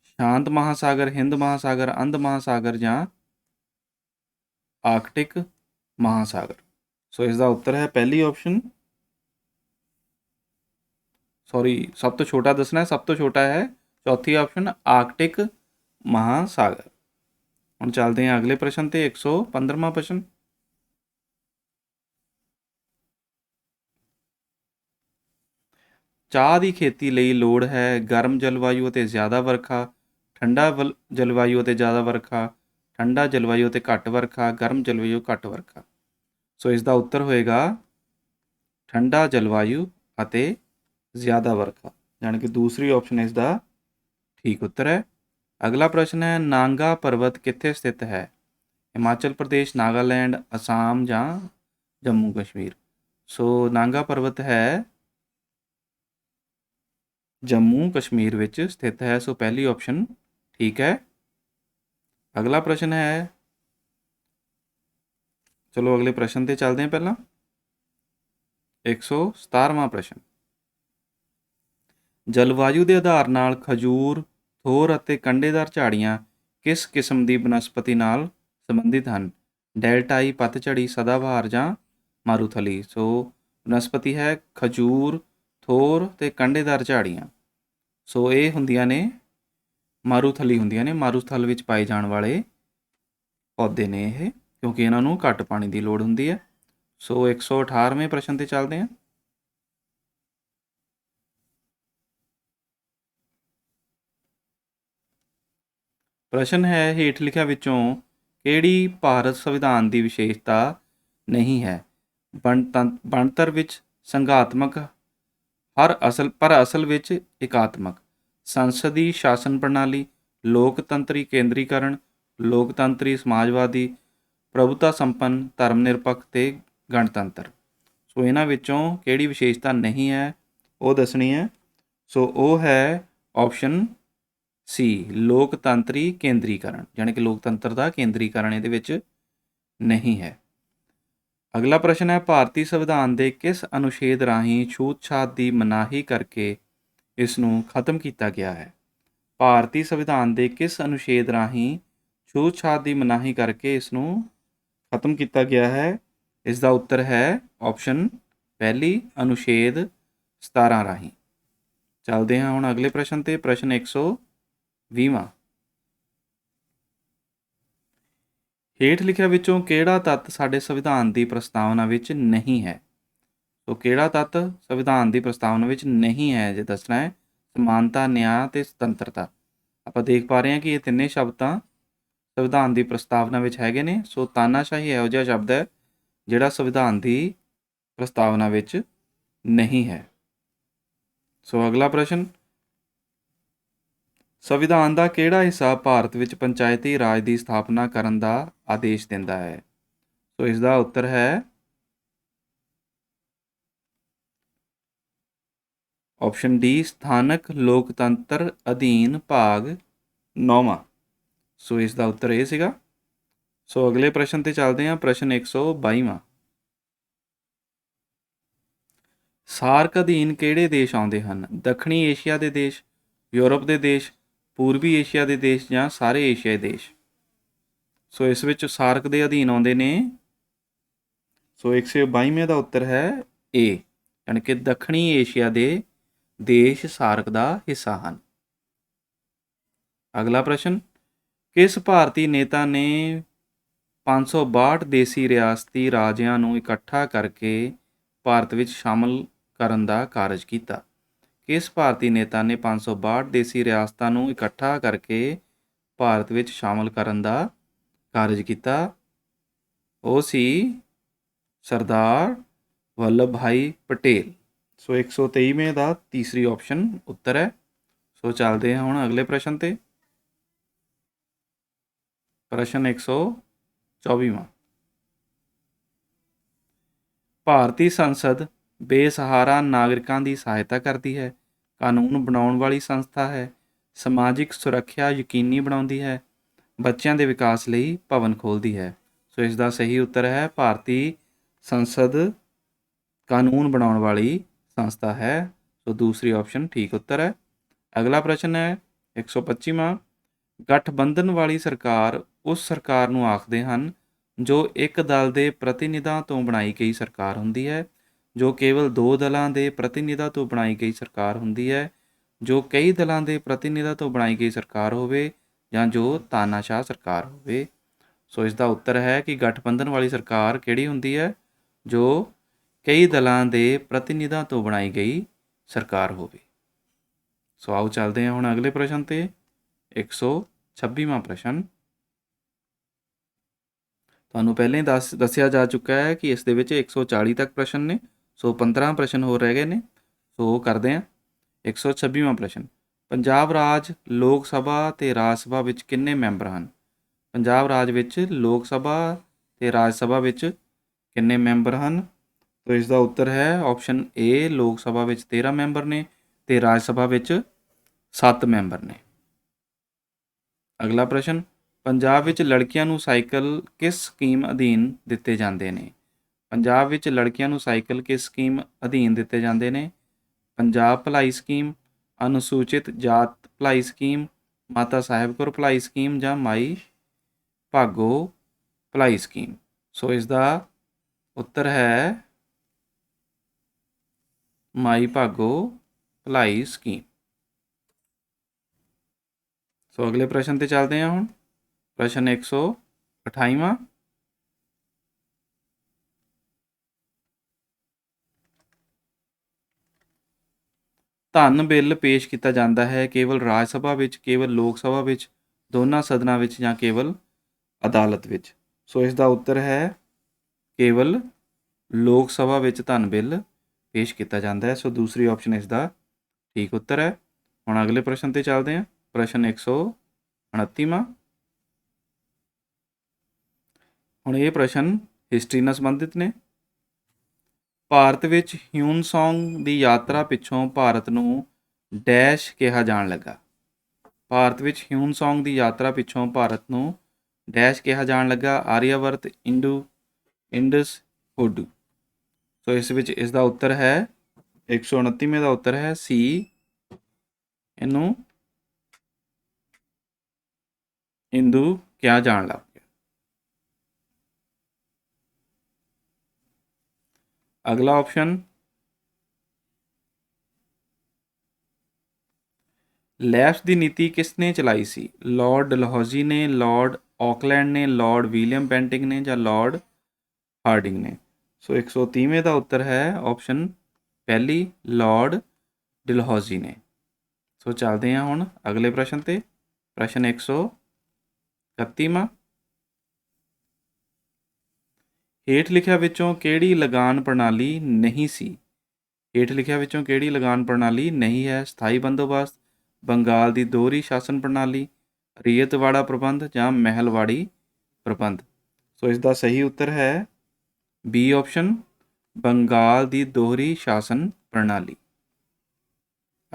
ਸ਼ਾਂਤ ਮਹਾਸਾਗਰ, ਹਿੰਦ ਮਹਾਸਾਗਰ, ਅੰਧ ਮਹਾਸਾਗਰ ਜਾਂ ਆਰਕਟਿਕ ਮਹਾਸਾਗਰ। ਸੋ ਇਸ ਦਾ ਉੱਤਰ ਹੈ ਪਹਿਲੀ ਆਪਸ਼ਨ, ਸੌਰੀ ਸਭ ਤੋਂ ਛੋਟਾ ਦੱਸਣਾ, ਸਭ ਤੋਂ ਛੋਟਾ ਹੈ ਚੌਥੀ ਆਪਸ਼ਨ ਆਰਕਟਿਕ ਮਹਾਸਾਗਰ। ਹੁਣ ਚੱਲਦੇ ਹਾਂ ਅਗਲੇ ਪ੍ਰਸ਼ਨ ਤੇ, 115ਵਾਂ ਪ੍ਰਸ਼ਨ। ਚਾਹ ਦੀ ਖੇਤੀ ਲਈ ਲੋੜ ਹੈ ਗਰਮ ਜਲਵਾਯੂ ਅਤੇ ਜ਼ਿਆਦਾ ਵਰਖਾ, ਠੰਡਾ ਜਲਵਾਯੂ ਅਤੇ ਜ਼ਿਆਦਾ ਵਰਖਾ, ਠੰਡਾ ਜਲਵਾਯੂ ਅਤੇ ਘੱਟ ਵਰਖਾ, ਗਰਮ ਜਲਵਾਯੂ ਘੱਟ ਵਰਖਾ। ਸੋ ਇਸ ਦਾ ਉੱਤਰ ਹੋਏਗਾ ਠੰਡਾ ਜਲਵਾਯੂ ਅਤੇ ਜ਼ਿਆਦਾ ਵਰਖਾ, ਯਾਨੀ ਕਿ ਦੂਸਰੀ ਆਪਸ਼ਨ ਇਸ ਦਾ ਠੀਕ ਉੱਤਰ ਹੈ। ਅਗਲਾ ਪ੍ਰਸ਼ਨ ਹੈ, ਨਾਂਗਾ ਪਰਬਤ ਕਿੱਥੇ ਸਥਿਤ ਹੈ? ਹਿਮਾਚਲ ਪ੍ਰਦੇਸ਼, ਨਾਗਾਲੈਂਡ, ਅਸਾਮ ਜਾਂ ਜੰਮੂ ਕਸ਼ਮੀਰ। ਸੋ ਨਾਂਗਾ ਪਰਬਤ ਹੈ ਜੰਮੂ ਕਸ਼ਮੀਰ ਵਿੱਚ ਸਥਿਤ ਹੈ। ਸੋ ਪਹਿਲੀ ਆਪਸ਼ਨ ਠੀਕ ਹੈ। ਅਗਲਾ ਪ੍ਰਸ਼ਨ ਹੈ, ਚਲੋ ਅਗਲੇ ਪ੍ਰਸ਼ਨ ਤੇ ਚੱਲਦੇ ਹਾਂ। ਪਹਿਲਾਂ 117ਵਾਂ ਪ੍ਰਸ਼ਨ, ਜਲਵਾਯੂ ਦੇ ਆਧਾਰ ਨਾਲ ਖਜੂਰ, ਥੋਰ ਅਤੇ ਕੰਡੇਦਾਰ ਝਾੜੀਆਂ ਕਿਸ ਕਿਸਮ ਦੀ ਬਨਸਪਤੀ ਨਾਲ ਸੰਬੰਧਿਤ ਹਨ? ਡੈਲਟਾਈ, ਪਤਝੜੀ, ਸਦਾਬਹਾਰ ਜਾਂ ਮਾਰੂਥਲੀ। ਸੋ ਬਨਸਪਤੀ ਹੈ ਖਜੂਰ, ਥੋਰ ਅਤੇ ਕੰਡੇਦਾਰ ਝਾੜੀਆਂ। ਸੋ ਇਹ ਹੁੰਦੀਆਂ ਨੇ ਮਾਰੂਥਲੀ ਹੁੰਦੀਆਂ ਨੇ, ਮਾਰੂਥਲ ਵਿੱਚ ਪਾਏ ਜਾਣ ਵਾਲੇ ਪੌਦੇ ਨੇ ਇਹ, ਕਿਉਂਕਿ ਇਹਨਾਂ ਨੂੰ ਘੱਟ ਪਾਣੀ ਦੀ ਲੋੜ ਹੁੰਦੀ ਹੈ। ਸੋ 118ਵੇਂ ਪ੍ਰਸ਼ਨ ਤੇ ਚੱਲਦੇ ਹਾਂ। ਪ੍ਰਸ਼ਨ ਹੈ, ਹੇਠ ਲਿਖਿਆਂ ਵਿੱਚੋਂ ਕਿਹੜੀ ਭਾਰਤ ਸੰਵਿਧਾਨ ਦੀ ਵਿਸ਼ੇਸ਼ਤਾ ਨਹੀਂ ਹੈ? ਬਣਤਰ ਵਿੱਚ ਸੰਘਾਤਮਕ, ਪਰ ਅਸਲ ਵਿੱਚ ਇਕਾਤਮਕ, ਸੰਸਦੀ ਸ਼ਾਸਨ ਪ੍ਰਣਾਲੀ, ਲੋਕਤੰਤਰੀ ਕੇਂਦਰੀਕਰਨ, ਲੋਕਤੰਤਰੀ ਸਮਾਜਵਾਦੀ, ਪ੍ਰਭੂਤਾ ਸੰਪੰਨ, ਧਰਮ ਨਿਰਪੱਖ ਤੇ ਗਣਤੰਤਰ। ਸੋ ਇਹਨਾਂ ਵਿੱਚੋਂ ਕਿਹੜੀ ਵਿਸ਼ੇਸ਼ਤਾ ਨਹੀਂ ਹੈ ਉਹ ਦੱਸਣੀ ਹੈ। ਸੋ ਉਹ ਹੈ ਆਪਸ਼ਨ ਸੀ, ਲੋਕਤੰਤਰੀ ਕੇਂਦਰੀਕਰਨ, ਯਾਨੀ ਕਿ ਲੋਕਤੰਤਰ ਦਾ ਕੇਂਦਰੀਕਰਨ ਇਹਦੇ ਵਿੱਚ ਨਹੀਂ ਹੈ। ਅਗਲਾ ਪ੍ਰਸ਼ਨ ਹੈ, ਭਾਰਤੀ ਸੰਵਿਧਾਨ ਦੇ ਕਿਸ ਅਨੁਛੇਦ ਰਾਹੀਂ ਛੂਤ-ਛਾਤ ਦੀ ਮਨਾਹੀ ਕਰਕੇ ਇਸ ਨੂੰ ਖਤਮ ਕੀਤਾ ਗਿਆ ਹੈ? ਭਾਰਤੀ ਸੰਵਿਧਾਨ ਦੇ ਕਿਸ ਅਨੁਛੇਦ ਰਾਹੀਂ ਛੂਤ-ਛਾਤ ਦੀ ਮਨਾਹੀ ਕਰਕੇ ਇਸ ਨੂੰ ਖਤਮ ਕੀਤਾ ਗਿਆ ਹੈ? ਇਸ ਦਾ ਉੱਤਰ ਹੈ ਆਪਸ਼ਨ ਪਹਿਲੀ, ਅਨੁਛੇਦ 17 ਰਾਹੀਂ। ਚੱਲਦੇ ਹਾਂ ਹੁਣ ਅਗਲੇ ਪ੍ਰਸ਼ਨ ਤੇ, ਪ੍ਰਸ਼ਨ 120ਵਾਂ, ਹੇਠ ਲਿਖਿਆਂ ਵਿੱਚੋਂ ਕਿਹੜਾ ਤੱਤ ਸਾਡੇ ਸੰਵਿਧਾਨ ਦੀ ਪ੍ਰਸਤਾਵਨਾ ਵਿੱਚ ਨਹੀਂ ਹੈ? ਸੋ ਕਿਹੜਾ ਤੱਤ ਸੰਵਿਧਾਨ ਦੀ ਪ੍ਰਸਤਾਵਨਾ ਵਿੱਚ ਨਹੀਂ ਹੈ ਜੇ ਦੱਸਣਾ ਹੈ? ਸਮਾਨਤਾ, ਨਿਆਂ ਤੇ ਸੁਤੰਤਰਤਾ। ਆਪਾਂ ਦੇਖ ਪਾ ਰਹੇ ਹਾਂ ਕਿ ਇਹ ਤਿੰਨੇ ਸ਼ਬਦ ਤਾਂ ਸੰਵਿਧਾਨ ਦੀ ਪ੍ਰਸਤਾਵਨਾ ਵਿੱਚ ਹੈਗੇ ਨੇ। ਸੋ ਤਾਨਾਸ਼ਾਹੀ ਇਹੋ ਜਿਹਾ ਸ਼ਬਦ ਹੈ ਜਿਹੜਾ ਸੰਵਿਧਾਨ ਦੀ ਪ੍ਰਸਤਾਵਨਾ ਵਿੱਚ ਨਹੀਂ ਹੈ। ਸੋ ਅਗਲਾ ਪ੍ਰਸ਼ਨ, ਸੰਵਿਧਾਨ ਦਾ ਕਿਹੜਾ ਹਿੱਸਾ ਭਾਰਤ ਵਿੱਚ ਪੰਚਾਇਤੀ ਰਾਜ ਦੀ ਸਥਾਪਨਾ ਕਰਨ ਦਾ ਆਦੇਸ਼ ਦਿੰਦਾ ਹੈ? ਸੋ ਇਸ ਦਾ ਉੱਤਰ ਹੈ ਆਪਸ਼ਨ ਡੀ, ਸਥਾਨਕ ਲੋਕਤੰਤਰ ਅਧੀਨ ਭਾਗ 9ਵਾਂ। ਸੋ ਇਸ ਦਾ ਉੱਤਰ ਇਹ ਸੀਗਾ। ਸੋ ਅਗਲੇ ਪ੍ਰਸ਼ਨ ਤੇ ਚੱਲਦੇ ਹਾਂ, ਪ੍ਰਸ਼ਨ 122ਵਾਂ, ਸਾਰਕ ਅਧੀਨ ਕਿਹੜੇ ਦੇਸ਼ ਆਉਂਦੇ ਹਨ? ਦੱਖਣੀ ਏਸ਼ੀਆ ਦੇ ਦੇਸ਼, ਯੂਰਪ ਦੇ ਦੇਸ਼, ਪੂਰਬੀ ਏਸ਼ੀਆ ਦੇ ਦੇਸ਼ ਜਾਂ ਸਾਰੇ ਏਸ਼ੀਆਈ ਦੇਸ਼। ਸੋ ਇਸ ਵਿੱਚ ਸਾਰਕ ਦੇ ਅਧੀਨ ਆਉਂਦੇ ਨੇ। ਸੋ 122ਵੇਂ ਦਾ ਉੱਤਰ ਹੈ ਏ, ਯਾਨੀ ਕਿ ਦੱਖਣੀ ਏਸ਼ੀਆ ਦੇ ਦੇਸ਼ ਸਾਰਕ ਦਾ ਹਿੱਸਾ ਹਨ। ਅਗਲਾ ਪ੍ਰਸ਼ਨ, ਕਿਸ ਭਾਰਤੀ ਨੇਤਾ ਨੇ 562 ਦੇਸੀ ਰਿਆਸਤੀ ਰਾਜਿਆਂ ਨੂੰ ਇਕੱਠਾ ਕਰਕੇ ਭਾਰਤ ਵਿੱਚ ਸ਼ਾਮਲ ਕਰਨ ਦਾ ਕਾਰਜ ਕੀਤਾ? ਕਿਸ ਭਾਰਤੀ ਨੇਤਾ ਨੇ 562 ਦੇਸੀ ਰਿਆਸਤਾਂ ਨੂੰ ਇਕੱਠਾ ਕਰਕੇ ਭਾਰਤ ਵਿੱਚ ਸ਼ਾਮਲ ਕਰਨ ਦਾ ਕਾਰਜ ਕੀਤਾ? ਉਹ ਸੀ ਸਰਦਾਰ ਵੱਲਭ ਭਾਈ ਪਟੇਲ। ਸੋ 123ਵੇਂ ਦਾ ਤੀਸਰੀ ਆਪਸ਼ਨ ਉੱਤਰ ਹੈ। ਸੋ ਚੱਲਦੇ ਹਾਂ ਹੁਣ ਅਗਲੇ ਪ੍ਰਸ਼ਨ ਤੇ, ਪ੍ਰਸ਼ਨ 124ਵਾਂ, ਭਾਰਤੀ ਸੰਸਦ ਬੇਸਹਾਰਾ ਨਾਗਰਿਕਾਂ ਦੀ ਸਹਾਇਤਾ ਕਰਦੀ ਹੈ, ਕਾਨੂੰਨ ਬਣਾਉਣ ਵਾਲੀ ਸੰਸਥਾ ਹੈ, ਸਮਾਜਿਕ ਸੁਰੱਖਿਆ ਯਕੀਨੀ ਬਣਾਉਂਦੀ ਹੈ, ਬੱਚਿਆਂ ਦੇ ਵਿਕਾਸ ਲਈ ਭਵਨ ਖੋਲ੍ਹਦੀ ਹੈ। ਸੋ ਇਸ ਦਾ ਸਹੀ ਉੱਤਰ ਹੈ ਭਾਰਤੀ ਸੰਸਦ ਕਾਨੂੰਨ ਬਣਾਉਣ ਵਾਲੀ ਸੰਸਥਾ ਹੈ। ਸੋ ਦੂਸਰੀ ਆਪਸ਼ਨ ਠੀਕ ਉੱਤਰ ਹੈ। ਅਗਲਾ ਪ੍ਰਸ਼ਨ ਹੈ 125ਵਾਂ, ਗਠਬੰਧਨ ਵਾਲੀ ਸਰਕਾਰ ਉਸ ਸਰਕਾਰ ਨੂੰ ਆਖਦੇ ਹਨ ਜੋ ਇੱਕ ਦਲ ਦੇ ਪ੍ਰਤੀਨਿਧਾਂ ਤੋਂ ਬਣਾਈ ਗਈ ਸਰਕਾਰ ਹੁੰਦੀ ਹੈ, ਜੋ ਕੇਵਲ ਦੋ ਦਲਾਂ ਦੇ ਪ੍ਰਤੀਨਿਧਾਂ ਤੋਂ ਬਣਾਈ ਗਈ ਸਰਕਾਰ ਹੁੰਦੀ ਹੈ, ਜੋ ਕਈ ਦਲਾਂ ਦੇ ਪ੍ਰਤੀਨਿਧਾਂ ਤੋਂ ਬਣਾਈ ਗਈ ਸਰਕਾਰ ਹੋਵੇ, ਜਾਂ ਜੋ ਤਾਨਾਸ਼ਾਹ ਸਰਕਾਰ ਹੋਵੇ। ਸੋ ਇਸ ਦਾ ਉੱਤਰ ਹੈ ਕਿ ਗਠਬੰਧਨ ਵਾਲੀ ਸਰਕਾਰ ਕਿਹੜੀ ਹੁੰਦੀ ਹੈ? ਜੋ ਕਈ ਦਲਾਂ ਦੇ ਪ੍ਰਤੀਨਿਧਾਂ ਤੋਂ ਬਣਾਈ ਗਈ ਸਰਕਾਰ ਹੋਵੇ। ਸੋ ਆਓ ਚੱਲਦੇ ਹਾਂ ਹੁਣ ਅਗਲੇ ਪ੍ਰਸ਼ਨ ਤੇ। 126ਵਾਂ ਪ੍ਰਸ਼ਨ। ਤੁਹਾਨੂੰ ਪਹਿਲਾਂ ਹੀ ਦੱਸਿਆ ਜਾ ਚੁੱਕਾ ਹੈ ਕਿ ਇਸ ਦੇ ਵਿੱਚ 140 ਤੱਕ ਪ੍ਰਸ਼ਨ ਨੇ। ਸੋ 15 ਪ੍ਰਸ਼ਨ ਹੋਰ ਰਹਿ ਗਏ ਨੇ। ਸੋ ਕਰਦੇ ਹਾਂ। 126ਵਾਂ ਪ੍ਰਸ਼ਨ। ਪੰਜਾਬ ਰਾਜ ਲੋਕ ਸਭਾ ਅਤੇ ਰਾਜ ਸਭਾ ਵਿੱਚ ਕਿੰਨੇ ਮੈਂਬਰ ਹਨ? ਪੰਜਾਬ ਰਾਜ ਵਿੱਚ ਲੋਕ ਸਭਾ ਅਤੇ ਰਾਜ ਸਭਾ ਵਿੱਚ ਕਿੰਨੇ ਮੈਂਬਰ ਹਨ? ਤੋ ਇਸ ਦਾ ਉੱਤਰ ਹੈ ਆਪਸ਼ਨ ਏ, ਲੋਕ ਸਭਾ ਵਿੱਚ 13 ਮੈਂਬਰ ਨੇ ਅਤੇ ਰਾਜ ਸਭਾ ਵਿੱਚ 7 ਮੈਂਬਰ ਨੇ। ਅਗਲਾ ਪ੍ਰਸ਼ਨ। ਪੰਜਾਬ ਵਿੱਚ ਲੜਕੀਆਂ ਨੂੰ ਸਾਈਕਲ ਕਿਸ ਸਕੀਮ ਅਧੀਨ ਦਿੱਤੇ ਜਾਂਦੇ ਨੇ? ਪੰਜਾਬ ਵਿੱਚ ਲੜਕੀਆਂ ਨੂੰ ਸਾਈਕਲ ਕਿਸ ਸਕੀਮ ਅਧੀਨ ਦਿੱਤੇ ਜਾਂਦੇ ਨੇ? ਪੰਜਾਬ ਭਲਾਈ ਸਕੀਮ, ਅਨੁਸੂਚਿਤ ਜਾਤ ਭਲਾਈ ਸਕੀਮ, ਮਾਤਾ ਸਾਹਿਬ ਕੌਰ ਭਲਾਈ ਸਕੀਮ ਜਾਂ ਮਾਈ ਭਾਗੋ ਭਲਾਈ ਸਕੀਮ। ਸੋ ਇਸ ਦਾ ਉੱਤਰ ਹੈ ਮਾਈ ਭਾਗੋ ਭਲਾਈ ਸਕੀਮ। ਸੋ ਅਗਲੇ ਪ੍ਰਸ਼ਨ ਤੇ ਚੱਲਦੇ ਹਾਂ ਹੁਣ। ਪ੍ਰਸ਼ਨ 128ਵਾਂ। ਧਨ ਬਿੱਲ ਪੇਸ਼ ਕੀਤਾ ਜਾਂਦਾ ਹੈ ਕੇਵਲ ਰਾਜ ਸਭਾ ਵਿੱਚ, ਕੇਵਲ ਲੋਕ ਸਭਾ ਵਿੱਚ, ਦੋਨਾਂ ਸਦਨਾਂ ਵਿੱਚ ਜਾਂ ਕੇਵਲ ਅਦਾਲਤ ਵਿੱਚ? ਸੋ ਇਸ ਦਾ ਉੱਤਰ ਹੈ ਕੇਵਲ ਲੋਕ ਸਭਾ ਵਿੱਚ ਧਨ ਬਿੱਲ ਪੇਸ਼ ਕੀਤਾ ਜਾਂਦਾ ਹੈ। ਸੋ ਦੂਸਰੀ ਆਪਸ਼ਨ ਇਸ ਦਾ ਠੀਕ ਉੱਤਰ ਹੈ। ਹੁਣ ਅਗਲੇ ਪ੍ਰਸ਼ਨ ਤੇ ਚੱਲਦੇ ਹਾਂ। ਪ੍ਰਸ਼ਨ 129ਵਾਂ। ਹੁਣ ਇਹ ਪ੍ਰਸ਼ਨ ਹਿਸਟਰੀ ਨਾਲ ਸੰਬੰਧਿਤ ਨੇ। ਭਾਰਤ ਵਿੱਚ ਹਿਊਨ-ਸਾਂਗ ਦੀ ਯਾਤਰਾ ਪਿੱਛੋਂ ਭਾਰਤ ਨੂੰ ਡੈਸ਼ ਕਿਹਾ ਜਾਣ ਲੱਗਾ? ਭਾਰਤ ਵਿੱਚ ਹਿਊਨ-ਸਾਂਗ ਦੀ ਯਾਤਰਾ ਪਿੱਛੋਂ ਭਾਰਤ ਨੂੰ ਡੈਸ਼ ਕਿਹਾ ਜਾਣ ਲੱਗਾ? ਆਰੀਆਵਰਤ, ਇੰਡਸ, ਹੁੱਡ। ਸੋ ਇਸ ਵਿੱਚ ਇਸ ਦਾ ਉੱਤਰ ਹੈ 129ਵੇਂ ਦਾ ਉੱਤਰ ਹੈ ਸੀ, ਇਹਨੂੰ ਹਿੰਦੂ ਕਿਹਾ ਜਾਣ ਲੱਗ ਗਿਆ। ਅਗਲਾ ਆਪਸ਼ਨ। ਲੈਫਟ ਦੀ ਨੀਤੀ ਕਿਸ ਨੇ ਚਲਾਈ ਸੀ? ਲਾਰਡ ਡਲਹੌਜ਼ੀ ਨੇ, ਲਾਰਡ ਆਕਲੈਂਡ ਨੇ, ਲਾਰਡ ਵਿਲੀਅਮ ਬੈਂਟਿੰਗ ਨੇ ਜਾਂ ਲਾਰਡ ਹਾਰਡਿੰਗ ਨੇ? ਸੋ 130ਵੇਂ ਦਾ ਉੱਤਰ ਹੈ ਆਪਸ਼ਨ ਪਹਿਲੀ, ਲਾਰਡ ਡਲਹੌਜ਼ੀ ਨੇ। ਸੋ ਚੱਲਦੇ ਹਾਂ ਹੁਣ ਅਗਲੇ ਪ੍ਰਸ਼ਨ ਤੇ। ਪ੍ਰਸ਼ਨ 131ਵਾਂ। ਹੇਠ ਲਿਖਿਆਂ ਵਿੱਚੋਂ ਕਿਹੜੀ ਲਗਾਨ ਪ੍ਰਣਾਲੀ ਨਹੀਂ ਸੀ? ਹੇਠ ਲਿਖਿਆਂ ਵਿੱਚੋਂ ਕਿਹੜੀ ਲਗਾਨ ਪ੍ਰਣਾਲੀ ਨਹੀਂ ਹੈ? ਸਥਾਈ ਬੰਦੋਬਸਤ, ਬੰਗਾਲ ਦੀ ਦੋਹਰੀ ਸ਼ਾਸਨ ਪ੍ਰਣਾਲੀ, ਰੀਅਤਵਾੜਾ ਪ੍ਰਬੰਧ ਜਾਂ ਮਹਿਲਵਾੜੀ ਪ੍ਰਬੰਧ? ਸੋ ਇਸ ਦਾ ਸਹੀ ਉੱਤਰ ਹੈ ਬੀ ਆਪਸ਼ਨ, ਬੰਗਾਲ ਦੀ ਦੋਹਰੀ ਸ਼ਾਸਨ ਪ੍ਰਣਾਲੀ।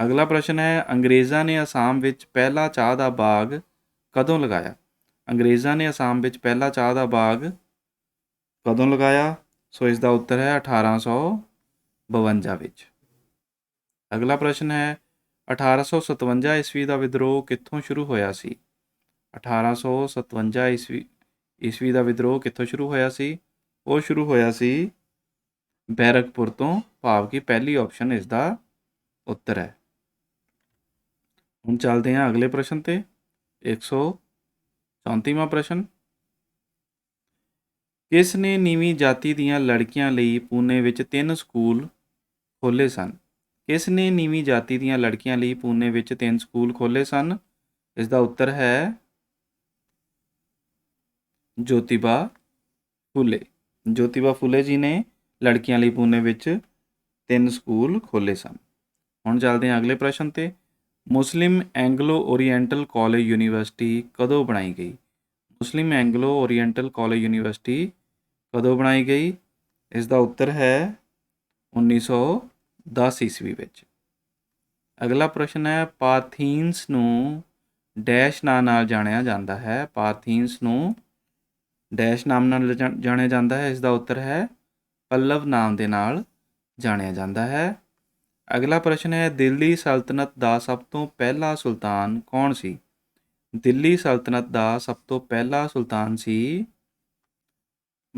ਅਗਲਾ ਪ੍ਰਸ਼ਨ ਹੈ। ਅੰਗਰੇਜ਼ਾਂ ਨੇ ਅਸਾਮ ਵਿੱਚ ਪਹਿਲਾ ਚਾਹ ਦਾ ਬਾਗ ਕਦੋਂ ਲਗਾਇਆ? ਅੰਗਰੇਜ਼ਾਂ ਨੇ ਅਸਾਮ ਵਿੱਚ ਪਹਿਲਾ ਚਾਹ ਦਾ ਬਾਗ ਕਦੋਂ ਲਗਾਇਆ? ਸੋ ਇਸ ਦਾ ਉੱਤਰ ਹੈ 1852 ਵਿੱਚ। ਅਗਲਾ ਪ੍ਰਸ਼ਨ ਹੈ। 1857 ਈਸਵੀ ਦਾ ਵਿਦਰੋਹ ਕਿੱਥੋਂ ਸ਼ੁਰੂ ਹੋਇਆ ਸੀ? 1857 ਈਸਵੀ ਦਾ ਵਿਦਰੋਹ ਕਿੱਥੋਂ ਸ਼ੁਰੂ ਹੋਇਆ ਸੀ? ਉਹ ਸ਼ੁਰੂ ਹੋਇਆ ਸੀ ਬੈਰਕਪੁਰ ਤੋਂ, ਭਾਵ ਕਿ ਪਹਿਲੀ ਆਪਸ਼ਨ ਇਸ ਦਾ ਉੱਤਰ ਹੈ। ਹੁਣ ਚੱਲਦੇ ਹਾਂ ਅਗਲੇ ਪ੍ਰਸ਼ਨ ਤੇ। 134ਵਾਂ ਪ੍ਰਸ਼ਨ। ਕਿਸ ਨੇ ਨੀਵੀਂ ਜਾਤੀ ਦੀਆਂ ਲੜਕੀਆਂ ਲਈ ਪੂਨੇ ਵਿੱਚ 3 ਸਕੂਲ ਖੋਲ੍ਹੇ ਸਨ? ਕਿਸ ਨੇ ਨੀਵੀਂ ਜਾਤੀ ਦੀਆਂ ਲੜਕੀਆਂ ਲਈ ਪੂਨੇ ਵਿੱਚ 3 ਸਕੂਲ ਖੋਲ੍ਹੇ ਸਨ? ਇਸ ਦਾ ਉੱਤਰ ਹੈ ਜੋਤੀਬਾ ਫੂਲੇ। ਜੋਤੀਬਾ ਫੂਲੇ ਜੀ ਨੇ ਲੜਕੀਆਂ ਲਈ ਪੂਨੇ ਵਿੱਚ 3 ਸਕੂਲ ਖੋਲ੍ਹੇ ਸਨ। ਹੁਣ ਚੱਲਦੇ ਹਾਂ ਅਗਲੇ ਪ੍ਰਸ਼ਨ ਤੇ। ਮੁਸਲਿਮ ਐਂਗਲੋ ਓਰੀਐਂਟਲ ਕਾਲਜ ਯੂਨੀਵਰਸਿਟੀ ਕਦੋਂ ਬਣਾਈ ਗਈ? ਮੁਸਲਿਮ ਐਂਗਲੋ ਓਰੀਐਂਟਲ ਕਾਲਜ ਯੂਨੀਵਰਸਿਟੀ ਕਦੋਂ ਬਣਾਈ ਗਈ? ਇਸ ਦਾ ਉੱਤਰ ਹੈ 1910 ਈਸਵੀ ਵਿੱਚ। ਅਗਲਾ ਪ੍ਰਸ਼ਨ ਹੈ। ਪਾਰਥੀਨਸ ਨੂੰ ਡੈਸ਼ ਨਾਂ ਨਾਲ ਜਾਣਿਆ ਜਾਂਦਾ ਹੈ? ਪਾਰਥੀਨਸ ਨੂੰ ਡੈਸ਼ ਨਾਮ ਨਾਲ ਜਾਣਿਆ ਜਾਂਦਾ ਹੈ? ਇਸ ਦਾ ਉੱਤਰ ਹੈ ਪੱਲਵ ਨਾਮ ਦੇ ਨਾਲ ਜਾਣਿਆ ਜਾਂਦਾ ਹੈ। ਅਗਲਾ ਪ੍ਰਸ਼ਨ ਹੈ। ਦਿੱਲੀ ਸਲਤਨਤ ਦਾ ਸਭ ਤੋਂ ਪਹਿਲਾ ਸੁਲਤਾਨ ਕੌਣ ਸੀ? ਦਿੱਲੀ ਸਲਤਨਤ ਦਾ ਸਭ ਤੋਂ ਪਹਿਲਾ ਸੁਲਤਾਨ ਸੀ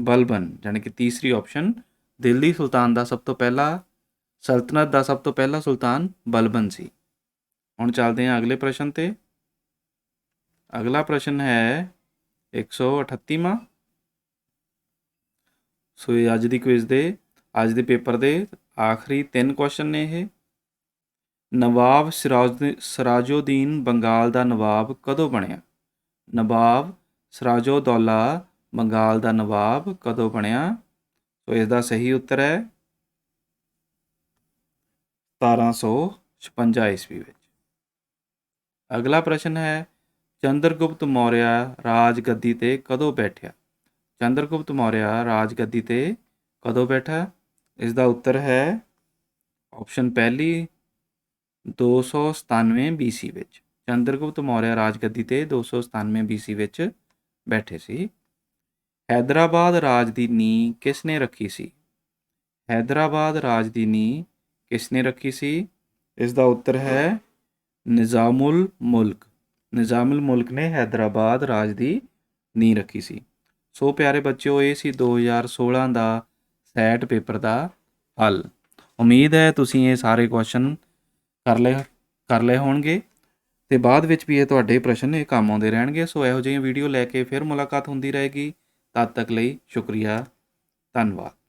ਬਲਬਨ, ਯਾਨੀ ਕਿ ਤੀਸਰੀ ਆਪਸ਼ਨ ਦਿੱਲੀ ਸੁਲਤਾਨ ਦਾ ਸਲਤਨਤ ਦਾ ਸਭ ਤੋਂ ਪਹਿਲਾ ਸੁਲਤਾਨ ਬਲਬਨ ਸੀ। ਹੁਣ ਚੱਲਦੇ ਹਾਂ ਅਗਲੇ ਪ੍ਰਸ਼ਨ 'ਤੇ। ਅਗਲਾ ਪ੍ਰਸ਼ਨ ਹੈ 138ਵਾਂ। ਸੋ ਇਹ ਅੱਜ ਦੇ ਪੇਪਰ ਦੇ ਆਖਰੀ 3 ਕੁਐਸਚਨ ਨੇ ਇਹ। ਨਵਾਬ ਸਿਰਾਜੁਦੀਨ ਬੰਗਾਲ ਦਾ ਨਵਾਬ ਕਦੋਂ ਬਣਿਆ? ਨਵਾਬ ਸਿਰਾਜੁਦੌਲਾ ਬੰਗਾਲ ਦਾ ਨਵਾਬ ਕਦੋਂ ਬਣਿਆ? ਸੋ ਇਸ ਦਾ ਸਹੀ ਉੱਤਰ ਹੈ 1756 ਈਸਵੀ ਵਿੱਚ। ਅਗਲਾ ਪ੍ਰਸ਼ਨ ਹੈ ਚੰਦਰਗੁਪਤ ਮੌਰਿਆ ਰਾਜ ਗੱਦੀ 'ਤੇ ਕਦੋਂ ਬੈਠਿਆ? ਚੰਦਰਗੁਪਤ ਮੌਰਿਆ ਰਾਜ ਗੱਦੀ 'ਤੇ ਕਦੋਂ ਬੈਠਾ? ਇਸ ਦਾ ਉੱਤਰ ਹੈ ਆਪਸ਼ਨ ਪਹਿਲੀ 297 BC ਵਿੱਚ। ਚੰਦਰਗੁਪਤ ਮੌਰਿਆ ਰਾਜ ਗੱਦੀ 'ਤੇ 297 BC ਵਿੱਚ ਬੈਠੇ ਸੀ। ਹੈਦਰਾਬਾਦ ਰਾਜ ਦੀ ਨੀਂਹ ਕਿਸ ਨੇ ਰੱਖੀ ਸੀ? ਹੈਦਰਾਬਾਦ ਰਾਜ ਦੀ ਨੀਂਹ ਕਿਸ ਨੇ ਰੱਖੀ ਸੀ? ਇਸ ਦਾ ਉੱਤਰ ਹੈ ਨਿਜ਼ਾਮੁਲ ਮੁਲਕ। ਨਿਜ਼ਾਮੁਲ ਮੁਲਕ ਨੇ ਹੈਦਰਾਬਾਦ ਰਾਜ ਦੀ ਨੀਂਹ ਰੱਖੀ ਸੀ। ਸੋ ਪਿਆਰੇ ਬੱਚਿਓ, ਇਹ ਸੀ 2016 ਦਾ ਸੈਟ ਪੇਪਰ ਦਾ ਹੱਲ। ਉਮੀਦ ਹੈ ਤੁਸੀਂ ਇਹ ਸਾਰੇ ਕੁਐਸਚਨ ਕਰ ਲਏ ਹੋਣਗੇ ਅਤੇ ਬਾਅਦ ਵਿੱਚ ਵੀ ਇਹ ਤੁਹਾਡੇ ਪ੍ਰਸ਼ਨ ਇਹ ਕੰਮ ਆਉਂਦੇ ਰਹਿਣਗੇ। ਸੋ ਇਹੋ ਜਿਹੀਆਂ ਵੀਡੀਓ ਲੈ ਕੇ ਫਿਰ ਮੁਲਾਕਾਤ ਹੁੰਦੀ ਰਹੇਗੀ। ਤਦ ਤੱਕ ਲਈ ਸ਼ੁਕਰੀਆ, ਧੰਨਵਾਦ।